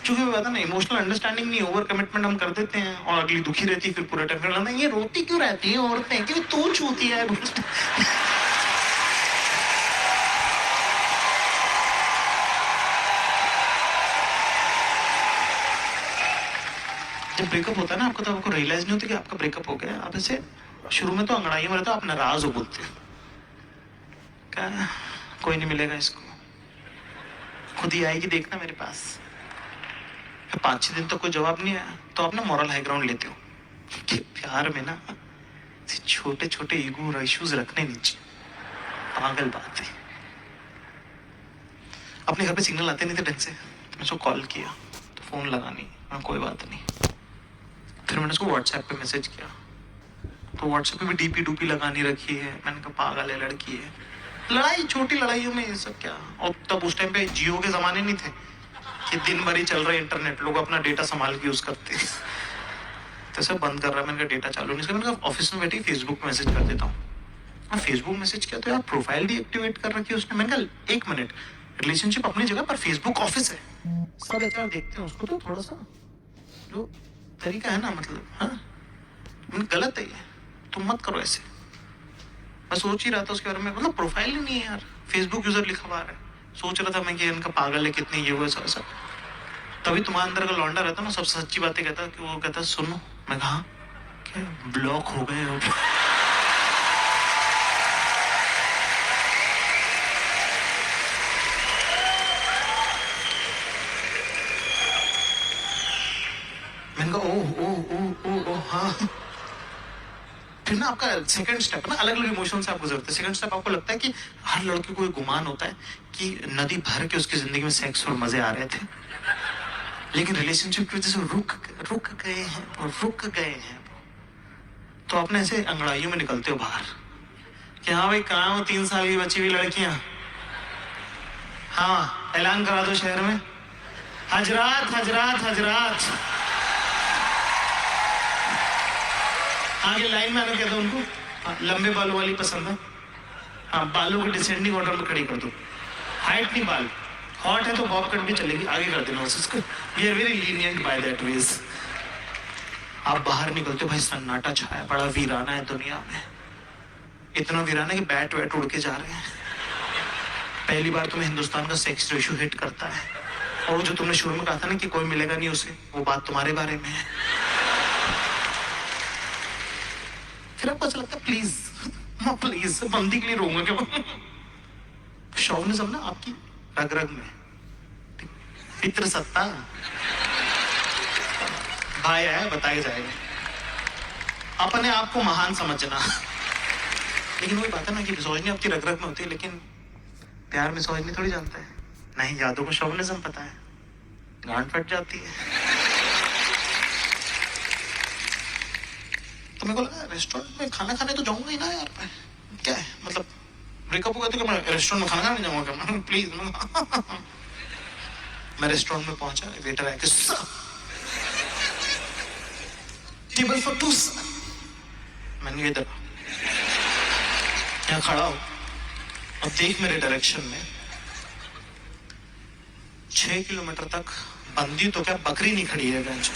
क्योंकि पता ना इमोशनल अंडरस्टैंडिंग नहीं, ओवर कमिटमेंट हम कर देते हैं और अगली दुखी रहती है, फिर पूरा टाइम लगता है ये रोती क्यों रहती है औरतें, क्योंकि तू छूती है। जब ब्रेकअप होता है ना आपको, तो आपको रियलाइज नहीं होता कि आपका ब्रेकअप हो गया। आप ऐसे शुरू में तो अंगड़ाई में रहते हो, आप नाराज हो बोलते हो क्या कोई नहीं मिलेगा इसको, खुद ही आएगी देखना मेरे पास। 5-6 दिन तक कोई जवाब नहीं आया तो आप ना मॉरल हाई ग्राउंड लेते हो कि प्यार में ना छोटे छोटे ईगो और इश्यूज रखने नहीं चाहिए। पागल बात है। अपने घर पे सिग्नल आते नहीं थे ढंग से, मैंने उसको कॉल किया तो फोन लगा नहीं, हाँ कोई बात नहीं। फिर मैंने उसको व्हाट्सएप पे मैसेज किया तो व्हाट्सएप पे भी डीपी डूपी लगानी रखी है। मैंने कहा पागल है लड़की है। लड़ाई छोटी लड़ाइयों में ये सब क्या। और तब उस टाइम पे जियो के जमाने नहीं थे कि दिन भर ही चल रहा है इंटरनेट, लोग अपना डेटा संभाल के यूज करते हैं। तो सब बंद कर रहा है, मैंने कहा डेटा चालू नहीं। मैंने कहा ऑफिस में बैठी फेसबुक पे मैसेज कर देता हूँ। फेसबुक मैसेज किया तो यार प्रोफाइल डीएक्टिवेट कर रखी है उसने। मैंने कहा 1 मिनट, रिलेशनशिप अपनी जगह पर फेसबुक ऑफिस है, सब एचआर देखते हैं उसको, तो थोड़ा सा जो तरीका है ना, मतलब हाँ गलत है ये, तुम मत करो ऐसे। मैं सोच ही रहा था उसके बारे में, मतलब प्रोफाइल ही नहीं है यार, फेसबुक यूजर लिखा हुआ है। सोच रहा था मैं कि इनका पागल है कितनी ये वो ऐसा। तभी तुम्हारे अंदर का लौंडा रहता ना, सबसे सच्ची बातें कहता कि वो कहता सुनो। मैं कहा क्या ब्लॉक हो गए हो। मैंने कहा ओ हाँ। फिर ना आपका सेकंड स्टेप ना अलग अलग इमोशन से आप गुजरते हैं। सेकंड स्टेप आपको लगता है कि हर लड़के को एक गुमान होता है कि नदी भर के उसकी जिंदगी में सेक्स और मजे आ रहे थे, लेकिन रिलेशनशिप की वजह से रुक गए हैं। तो आपने ऐसे अंगड़ाइयों में निकलते हो बाहर कि हाँ भाई कहाँ हो 3 साल की बची हुई लड़कियां, हाँ ऐलान करा दो शहर में, हजरात हजरात हजरात आगे लाइन में आने कहता उनको, हाँ, लंबे बालों वाली पसंद है, हाँ बालों को डिसेंडिंग ऑर्डर में खड़ी कर दो, हाइट नहीं बाल, हॉट है तो बॉब कट भी चलेगी, आगे कर देना उसको। We are very lenient by that ways. आप बाहर निकलते हो भाई सन्नाटा छाया, बड़ा वीराना है दुनिया में, इतना वीराना कि बैट वैट उड़ के जा रहे हैं। पहली बार तुम्हें हिंदुस्तान का सेक्स रेशियो हिट करता है, और जो तुमने शुरू में कहा था ना कि कोई मिलेगा नहीं उसे, वो बात तुम्हारे बारे में है। फिर आपको ऐसा लगता है प्लीज बंदी के लिए रोऊंगा क्या। शौविनिज्म ना आपकी रग रग में, पितृ सत्ता भाई है, बताया जाएगा। अपने आप को महान समझना, लेकिन वही बात है ना कि मिसोजिनी आपकी रग रग में होती है, लेकिन प्यार मिसोजिनी थोड़ी जानता है। नहीं, यादों को शौविनिज्म पता है, गांड फट जाती है। तो मेरे को लगा रेस्टोरेंट में खाना खाने तो जाऊंगा ही ना यार। क्या है मतलब ब्रेकअप हो गया तो क्या मैं रेस्टोरेंट में खाना खाने जाऊंगा क्या? प्लीज। मैं रेस्टोरेंट में पहुंचा, वेटर आके टेबल फॉर 2। मैंने इधर यहाँ खड़ा हो और देख मेरे डायरेक्शन में 6 किलोमीटर तक बंदी तो क्या बकरी नहीं खड़ी है बेंच।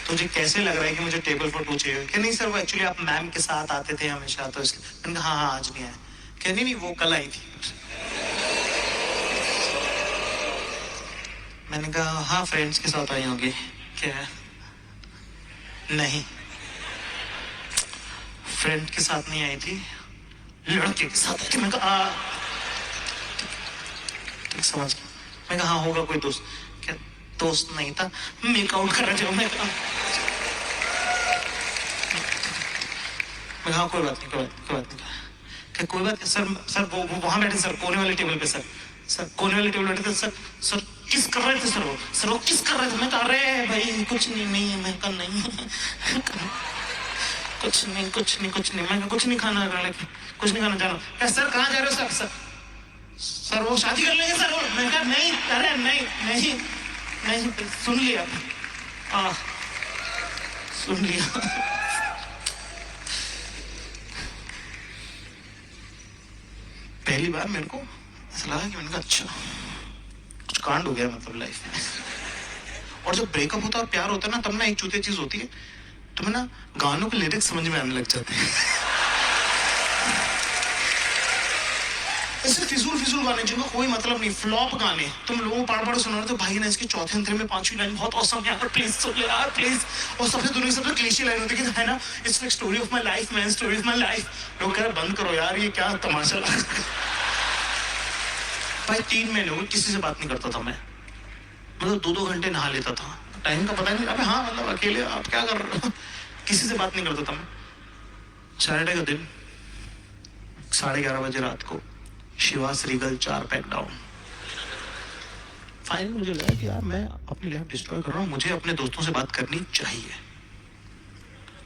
तुझे कैसे लग रहा है कि मुझे टेबल फॉर 2 चाहिए? क्या नहीं सर, वो एक्चुअली आप मैम के साथ आते थे हमेशा, तो इसलिए। मैंने कहा हाँ आज नहीं आया। क्या नहीं वो कल आई थी। मैंने कहा हाँ फ्रेंड्स के साथ आई होगी। क्या? नहीं फ्रेंड के साथ नहीं आई थी, लड़के के साथ आई थी। मैंने कहा ठीक समझ गया। मैंने कहा हाँ होगा कोई दोस्त। क्या दोस्त नहीं था, मेकआउट कर रहे थे। मैं हाँ कोई बात नहीं क्या कोई बात नहीं सर वो वहां बैठे सर, कोने वाले टेबल पे सर कोने वाले टेबल बैठे थे सर किस कर रहे थे सर वो किस कर रहे थे। मैं कह रहे भाई कुछ नहीं मैं कल नहीं कुछ नहीं मैं कुछ नहीं खाना कुछ नहीं खाना जाना। क्या सर कहाँ जा रहे हो सर वो शादी कर लेंगे सर। मैं कहा नहीं, अरे नहीं सुन लिया पहली बार मेरे को ऐसा लगा कि मैंने कहा अच्छा कुछ कांड हो गया मतलब लाइफ में। और जब ब्रेकअप होता है और प्यार होता है ना, तब ना एक चूतिया चीज होती है, तुम्हें ना गानों के लिरिक्स समझ में आने लग जाते हैं। ऐसे फिजूल गाने जिनको कोई मतलब नहीं, फ्लॉप गाने तुम लोगों को पढ़ सुना रहे थे। भाई ने इसके चौथे अंतरे में पांचवी लाइन बहुत औसम है यार, प्लीज सुन ले यार प्लीज। और सबसे दुनिया की सबसे क्लीशे लाइन होती है ना, it's like story of my life man, story of my life. लोग कह रहे बंद करो यार, ये क्या तमाशा। भाई 3 महीने हो गए किसी से बात नहीं करता था मैं, मतलब 2-2 घंटे नहा लेता था, टाइम का पता नहीं। अबे हाँ मतलब अकेले आप क्या कर रहे हो, किसी से बात नहीं करता था मैं। सैटरडे का दिन 11:30 बजे रात को Shivas Regal 4 pack down. Finally मुझे लगा कि यार मैं अपनी लाइफ डिस्ट्रॉय कर रहा हूँ, मुझे अपने दोस्तों से बात करनी चाहिए।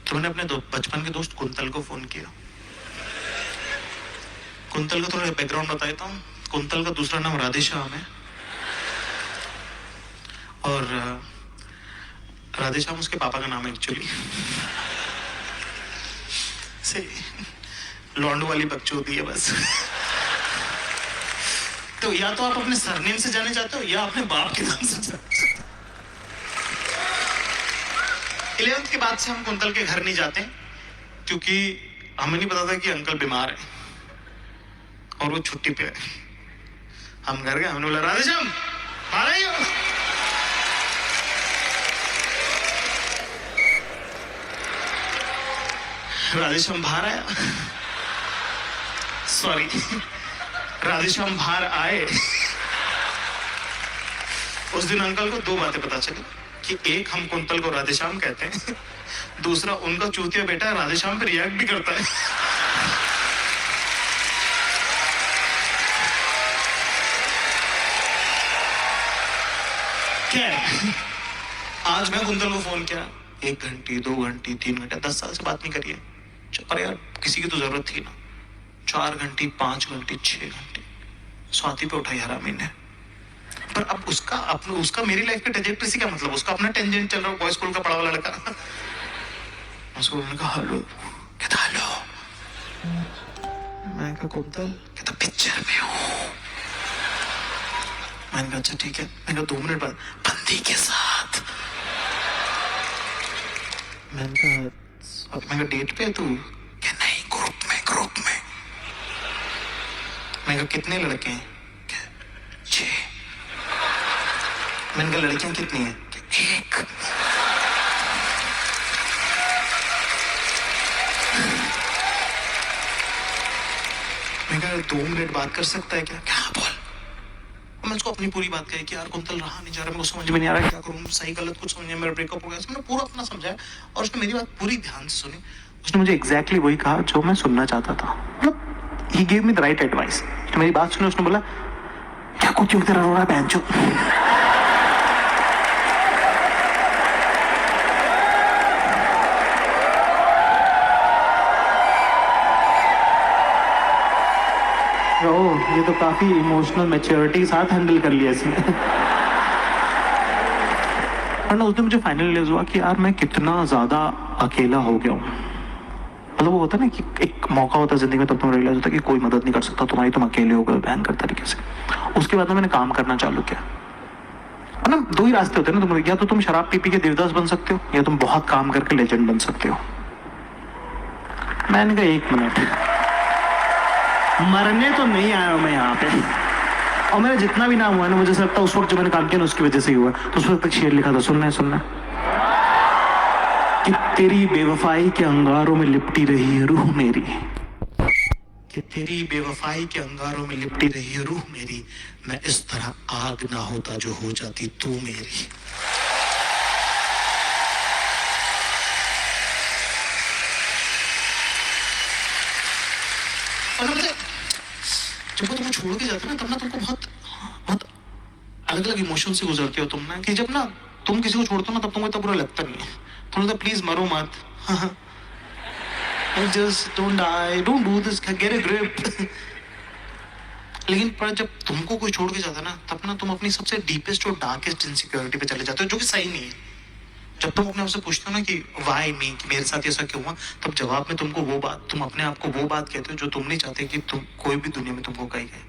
तो मैंने अपने बचपन के दोस्त कुंतल को फोन किया। कुंतल का थोड़ा बैकग्राउंड बताता हूँ। कुंतल का दूसरा नाम राधेश्याम है और राधेश्याम उसके पापा का नाम है एक्चुअली। से लॉन्डो वाली बकचोदी है बस। तो या तो आप अपने सरनेम से जाने चाहते हो या अपने बाप के नाम से। 11th के बाद से हम कुंतल के घर नहीं जाते क्योंकि हमें नहीं पता था कि अंकल बीमार है और वो छुट्टी पे है। हम घर गए, हमने बोला राधेश्याम बाहर आइए। राधेश्याम बाहर आया, सॉरी राधेश्याम बाहर आए। उस दिन अंकल को 2 बातें पता चली कि एक हम कुंतल को राधेश्याम कहते हैं, दूसरा उनका चूतिया बेटा राधेश्याम पे रिएक्ट भी करता है। क्या आज मैं कुंतल को फोन किया, 1 घंटे 2 घंटे 3 घंटे 10 साल से बात नहीं करी है, पर यार किसी की तो जरूरत थी ना। 4 घंटे 5 घंटे 6 घंटे स्वाति पे उठाई हरामी ने। पर अब उसका मेरी लाइफ के ट्रेजेक्टरी से क्या मतलब, उसका अपना टेंजेंट चल रहा है, बॉय स्कूल का पढ़ा हुआ लड़का। उसको मैंने कहा हेलो, कहता हेलो। मैंने कहा कुंतल, कहता पिक्चर में हूँ। मैंने कहा अच्छा ठीक है। मैंने कहा 2 मिनट बाद बंदी के साथ। मैंने कहा डेट पे तू, क्या नहीं ग्रुप में। मैंने कहा कितने लड़के हैं, 6। मैंने कहा लड़कियां कितनी हैं, 1। मैंने कहा 2 मिनट बात कर सकता है क्या बोल। मैं उसको अपनी पूरी बात कही कि यार कुंतल रहा नहीं जा रहा, मेरे को समझ में नहीं आ रहा क्या करूं, सही गलत कुछ समझ में, मेरा ब्रेकअप हो गया। मैंने पूरा अपना समझाया और उसने मेरी बात पूरी ध्यान से सुनी। उसने मुझे एग्जैक्टली वही कहा जो मैं सुनना चाहता था, मतलब he gave me the right advice. उसने मेरी बात सुनी, उसने बोला क्या कुछ क्यों तेरा रो रहा है बेंचो। ये तो काफी इमोशनल मैच्योरिटी के साथ हैंडल कर लिया इसने। और ना उस दिन मुझे फाइनल रियलाइज हुआ कि यार मैं कितना ज्यादा अकेला हो गया हूँ। मतलब वो होता है ना कि एक मौका होता है जिंदगी में, तब तुम रियलाइज होता है कि कोई मदद नहीं कर सकता तुम्हारी, तुम अकेले हो गए भयंकर तरीके से। उसके बाद मैंने काम करना चालू किया। और ना 2 ही रास्ते होते हैं ना तुम्हारे, या तो तुम शराब पी के देवदास बन सकते हो या तुम बहुत काम करके लेजेंड बन सकते हो। मैंने कहा 1 मिनट, मरने तो नहीं आया मैं यहाँ पे। और मेरा जितना भी नाम हुआ ना, मुझे लगता है उस वक्त जो मैंने काम किया ना उसकी वजह से ही हुआ। तो उस वक्त एक शेर लिखा था, सुनना कि तेरी बेवफाई के अंगारों में लिपटी रही है रूह मेरी, कि तेरी बेवफाई के अंगारों में लिपटी रही है रूह मेरी, मैं इस तरह आग ना होता जो हो जाती तू मेरी। जब वो तुम्हें छोड़ के जाते ना, तब ना तुमको बहुत अलग अलग इमोशन से गुजरते हो तुम ना, कि जब ना तुम किसी को छोड़ते हो ना, तब तुमको इतना बुरा लगता नहीं है। तुम तो प्लीज मरो मत, just don't die, don't do this, get a grip. लेकिन पर जब तुमको कोई छोड़ के जाता है ना, तब ना तुम अपनी सबसे डीपेस्ट और डार्केस्ट इनसिक्योरिटी पे चले जाते हो, जो कि सही नहीं है। जब तुम अपने आप से पूछते हो ना कि वाई मी, कि मेरे साथ ऐसा क्यों हुआ, तब जवाब में तुमको वो बात, तुम अपने आप को वो बात कहते हो जो तुम नहीं चाहते कि तुम कोई भी दुनिया में तुमको कही गए।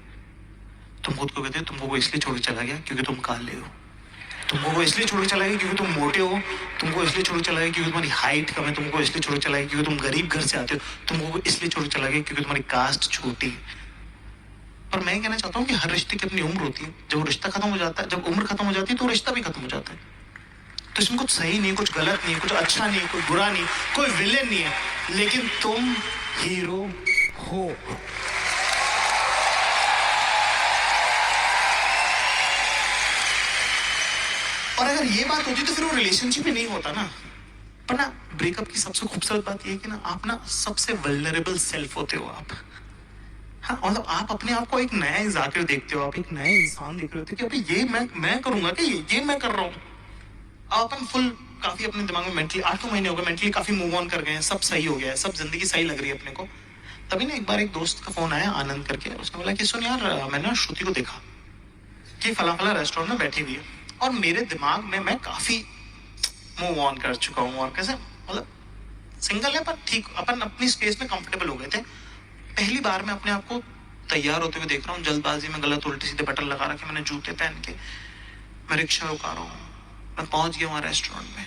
तुम खुद को कहते हो तुमको वो इसलिए छोड़ के चला गया क्योंकि तुम काले हो, तुमको वो इसलिए छोड़ के चला गया क्योंकि तुम मोटे हो, तुमको इसलिए छोड़ के चला गया क्योंकि तुम्हारी हाइट कम है, तुमको इसलिए छोड़ के चला गया क्योंकि तुम गरीब घर से आते हो, तुमको इसलिए छोड़ के चला गया क्योंकि तुम्हारी कास्ट छोटी। पर मैं कहना चाहता हूँ कि हर रिश्ते की अपनी उम्र होती है। जब रिश्ता खत्म हो जाता है, जब उम्र खत्म हो जाती है, तो रिश्ता भी खत्म हो जाता है। तो इसमें कुछ सही नहीं, कुछ गलत नहीं, कुछ अच्छा नहीं, कोई बुरा नहीं, कोई विलेन नहीं है, लेकिन तुम हीरो हो। और अगर ये बात होती तो फिर वो रिलेशनशिप ही नहीं होता ना। पर ना ब्रेकअप की सबसे खूबसूरत बात ये है कि ना आप ना सबसे वल्नरेबल सेल्फ होते हो आप। हाँ, मतलब आप अपने आप को एक नया जाकिर देखते हो, आप एक नया इंसान देख रहे होते हो कि अभी ये मैं करूंगा कि ये मैं कर रहा हूँ। आप अपन फुल काफी अपने दिमाग में मेंटली 8 महीने हो गए, मेंटली काफी मूव ऑन कर गए हैं, सब सही हो गया है, सब जिंदगी सही लग रही है अपने को। तभी ना एक बार एक दोस्त का फोन आया आनंद करके, उसने बोला कि सुन यार, मैंने ना श्रुति को देखा कि फला फला रेस्टोरेंट में बैठी हुई है, और मेरे दिमाग में मैं काफी मूव ऑन कर चुका हूँ, और कैसे मतलब सिंगल है पर ठीक अपन अपनी स्पेस में कंफर्टेबल हो गए थे। पहली बार मैं अपने आप को तैयार होते हुए देख रहा हूँ, जल्दबाजी में गलत उल्टे सीधे बटन लगा रखे, मैंने जूते पहन के मैं रिक्शा रुका रहा हूँ, मैं पहुंच गया वहां रेस्टोरेंट में।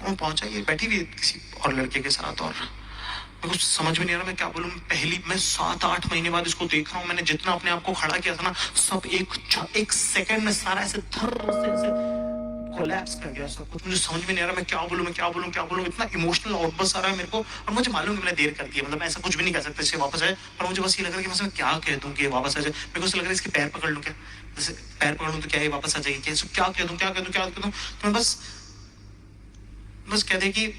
मैं पहुंचा, ये बैठी हुई किसी और लड़के के साथ, और मेरे को समझ में नहीं आ रहा मैं क्या बोलूं। मैं 7-8 महीने बाद इसको देख रहा हूँ। मैंने जितना अपने आप को खड़ा किया था ना, सब एक सेकंड में सारा ऐसे धर से कोलैप्स कर गया सब कुछ। मुझे समझ में नहीं आ रहा मैं क्या बोलूं। इतना इमोशनल आउटबर्स्ट आ रहा है मेरे को, और मुझे मालूम है मैंने देर कर दी है, मतलब मैं ऐसा कुछ भी नहीं कर सकता इससे वापस आए। पर मुझे बस ये लग रहा है कि मैं क्या कह दूं कि वापस आ जाए। मेरे को ऐसा लग रहा है इसके पैर पकड़ लूं क्या, जैसे पैर पकड़ लूं तो क्या ये वापस आ जाएगी, क्या कह दूं। तो मैं बस कह दे कि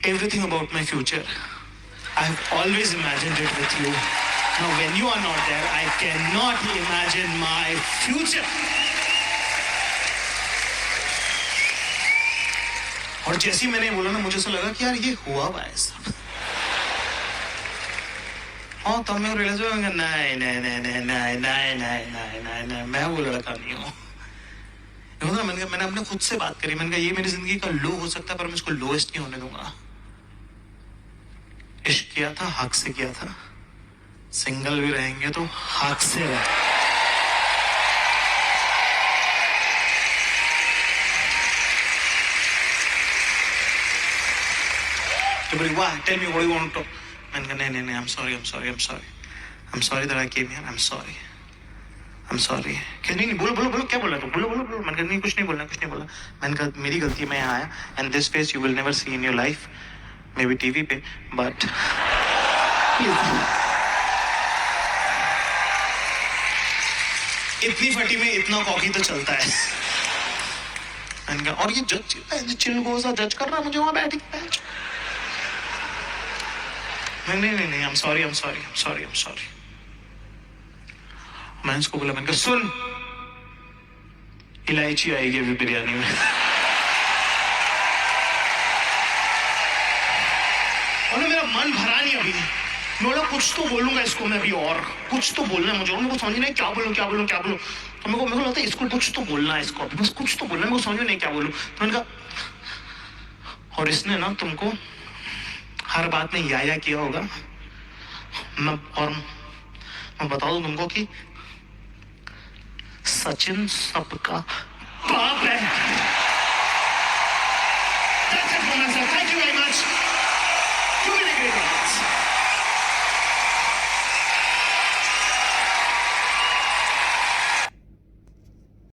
everything about my future, I've always imagined it with you. Now when you are not there, I cannot imagine my future. और जैसे ही मैंने बोला ना, मुझे ऐसा लगा कि यार ये हुआ हुआ है सब। हाँ, तब मैं रियलाइज हुआ नहीं, मैं वो लड़का नहीं हूँ। मैंने अपने खुद से बात करी, मैंने कहा ये मेरी जिंदगी का लो हो सकता है, पर मैं इसको लोएस्ट नहीं होने दूंगा। इश्क किया था, हक से किया था, सिंगल भी रहेंगे तो हक से रहेंगे। Why? Tell me what you want to talk. मैंने कहा नहीं, I'm sorry that I came here. I'm sorry. नहीं, बोलो, क्या बोला तू? बोलो। मैंने कहा नहीं, कुछ नहीं बोलना। मैंने कहा मेरी गलती है, मैं यहाँ आया, and this face you will never see in your life, maybe TV पे, but इतनी फटी में इतना कॉकी तो चलता है। मैंने कहा, और ये जज चिलगोजा जज कर रहा मुझे वहां बैठ के। नहीं, I'm sorry. मैंने उसको बोला, मैंने कहा सुन, इलायची आएगी अभी बिरयानी में। और मेरा मन भरा नहीं अभी। मैं बोला कुछ तो बोलूंगा इसको मैं अभी, और कुछ तो बोलना है मुझे, और मेरे को समझ नहीं क्या बोलूं। तो मेरे को लगता है इसको कुछ तो बोलना है, इसको बस कुछ तो बोलना है, मेरे को समझ में नहीं क्या बोलूं। तो मैंने कहा, और इसने ना तुमको हर बात में या किया होगा, मैं बता दूं तुमको कि सचिन सबका बाप है।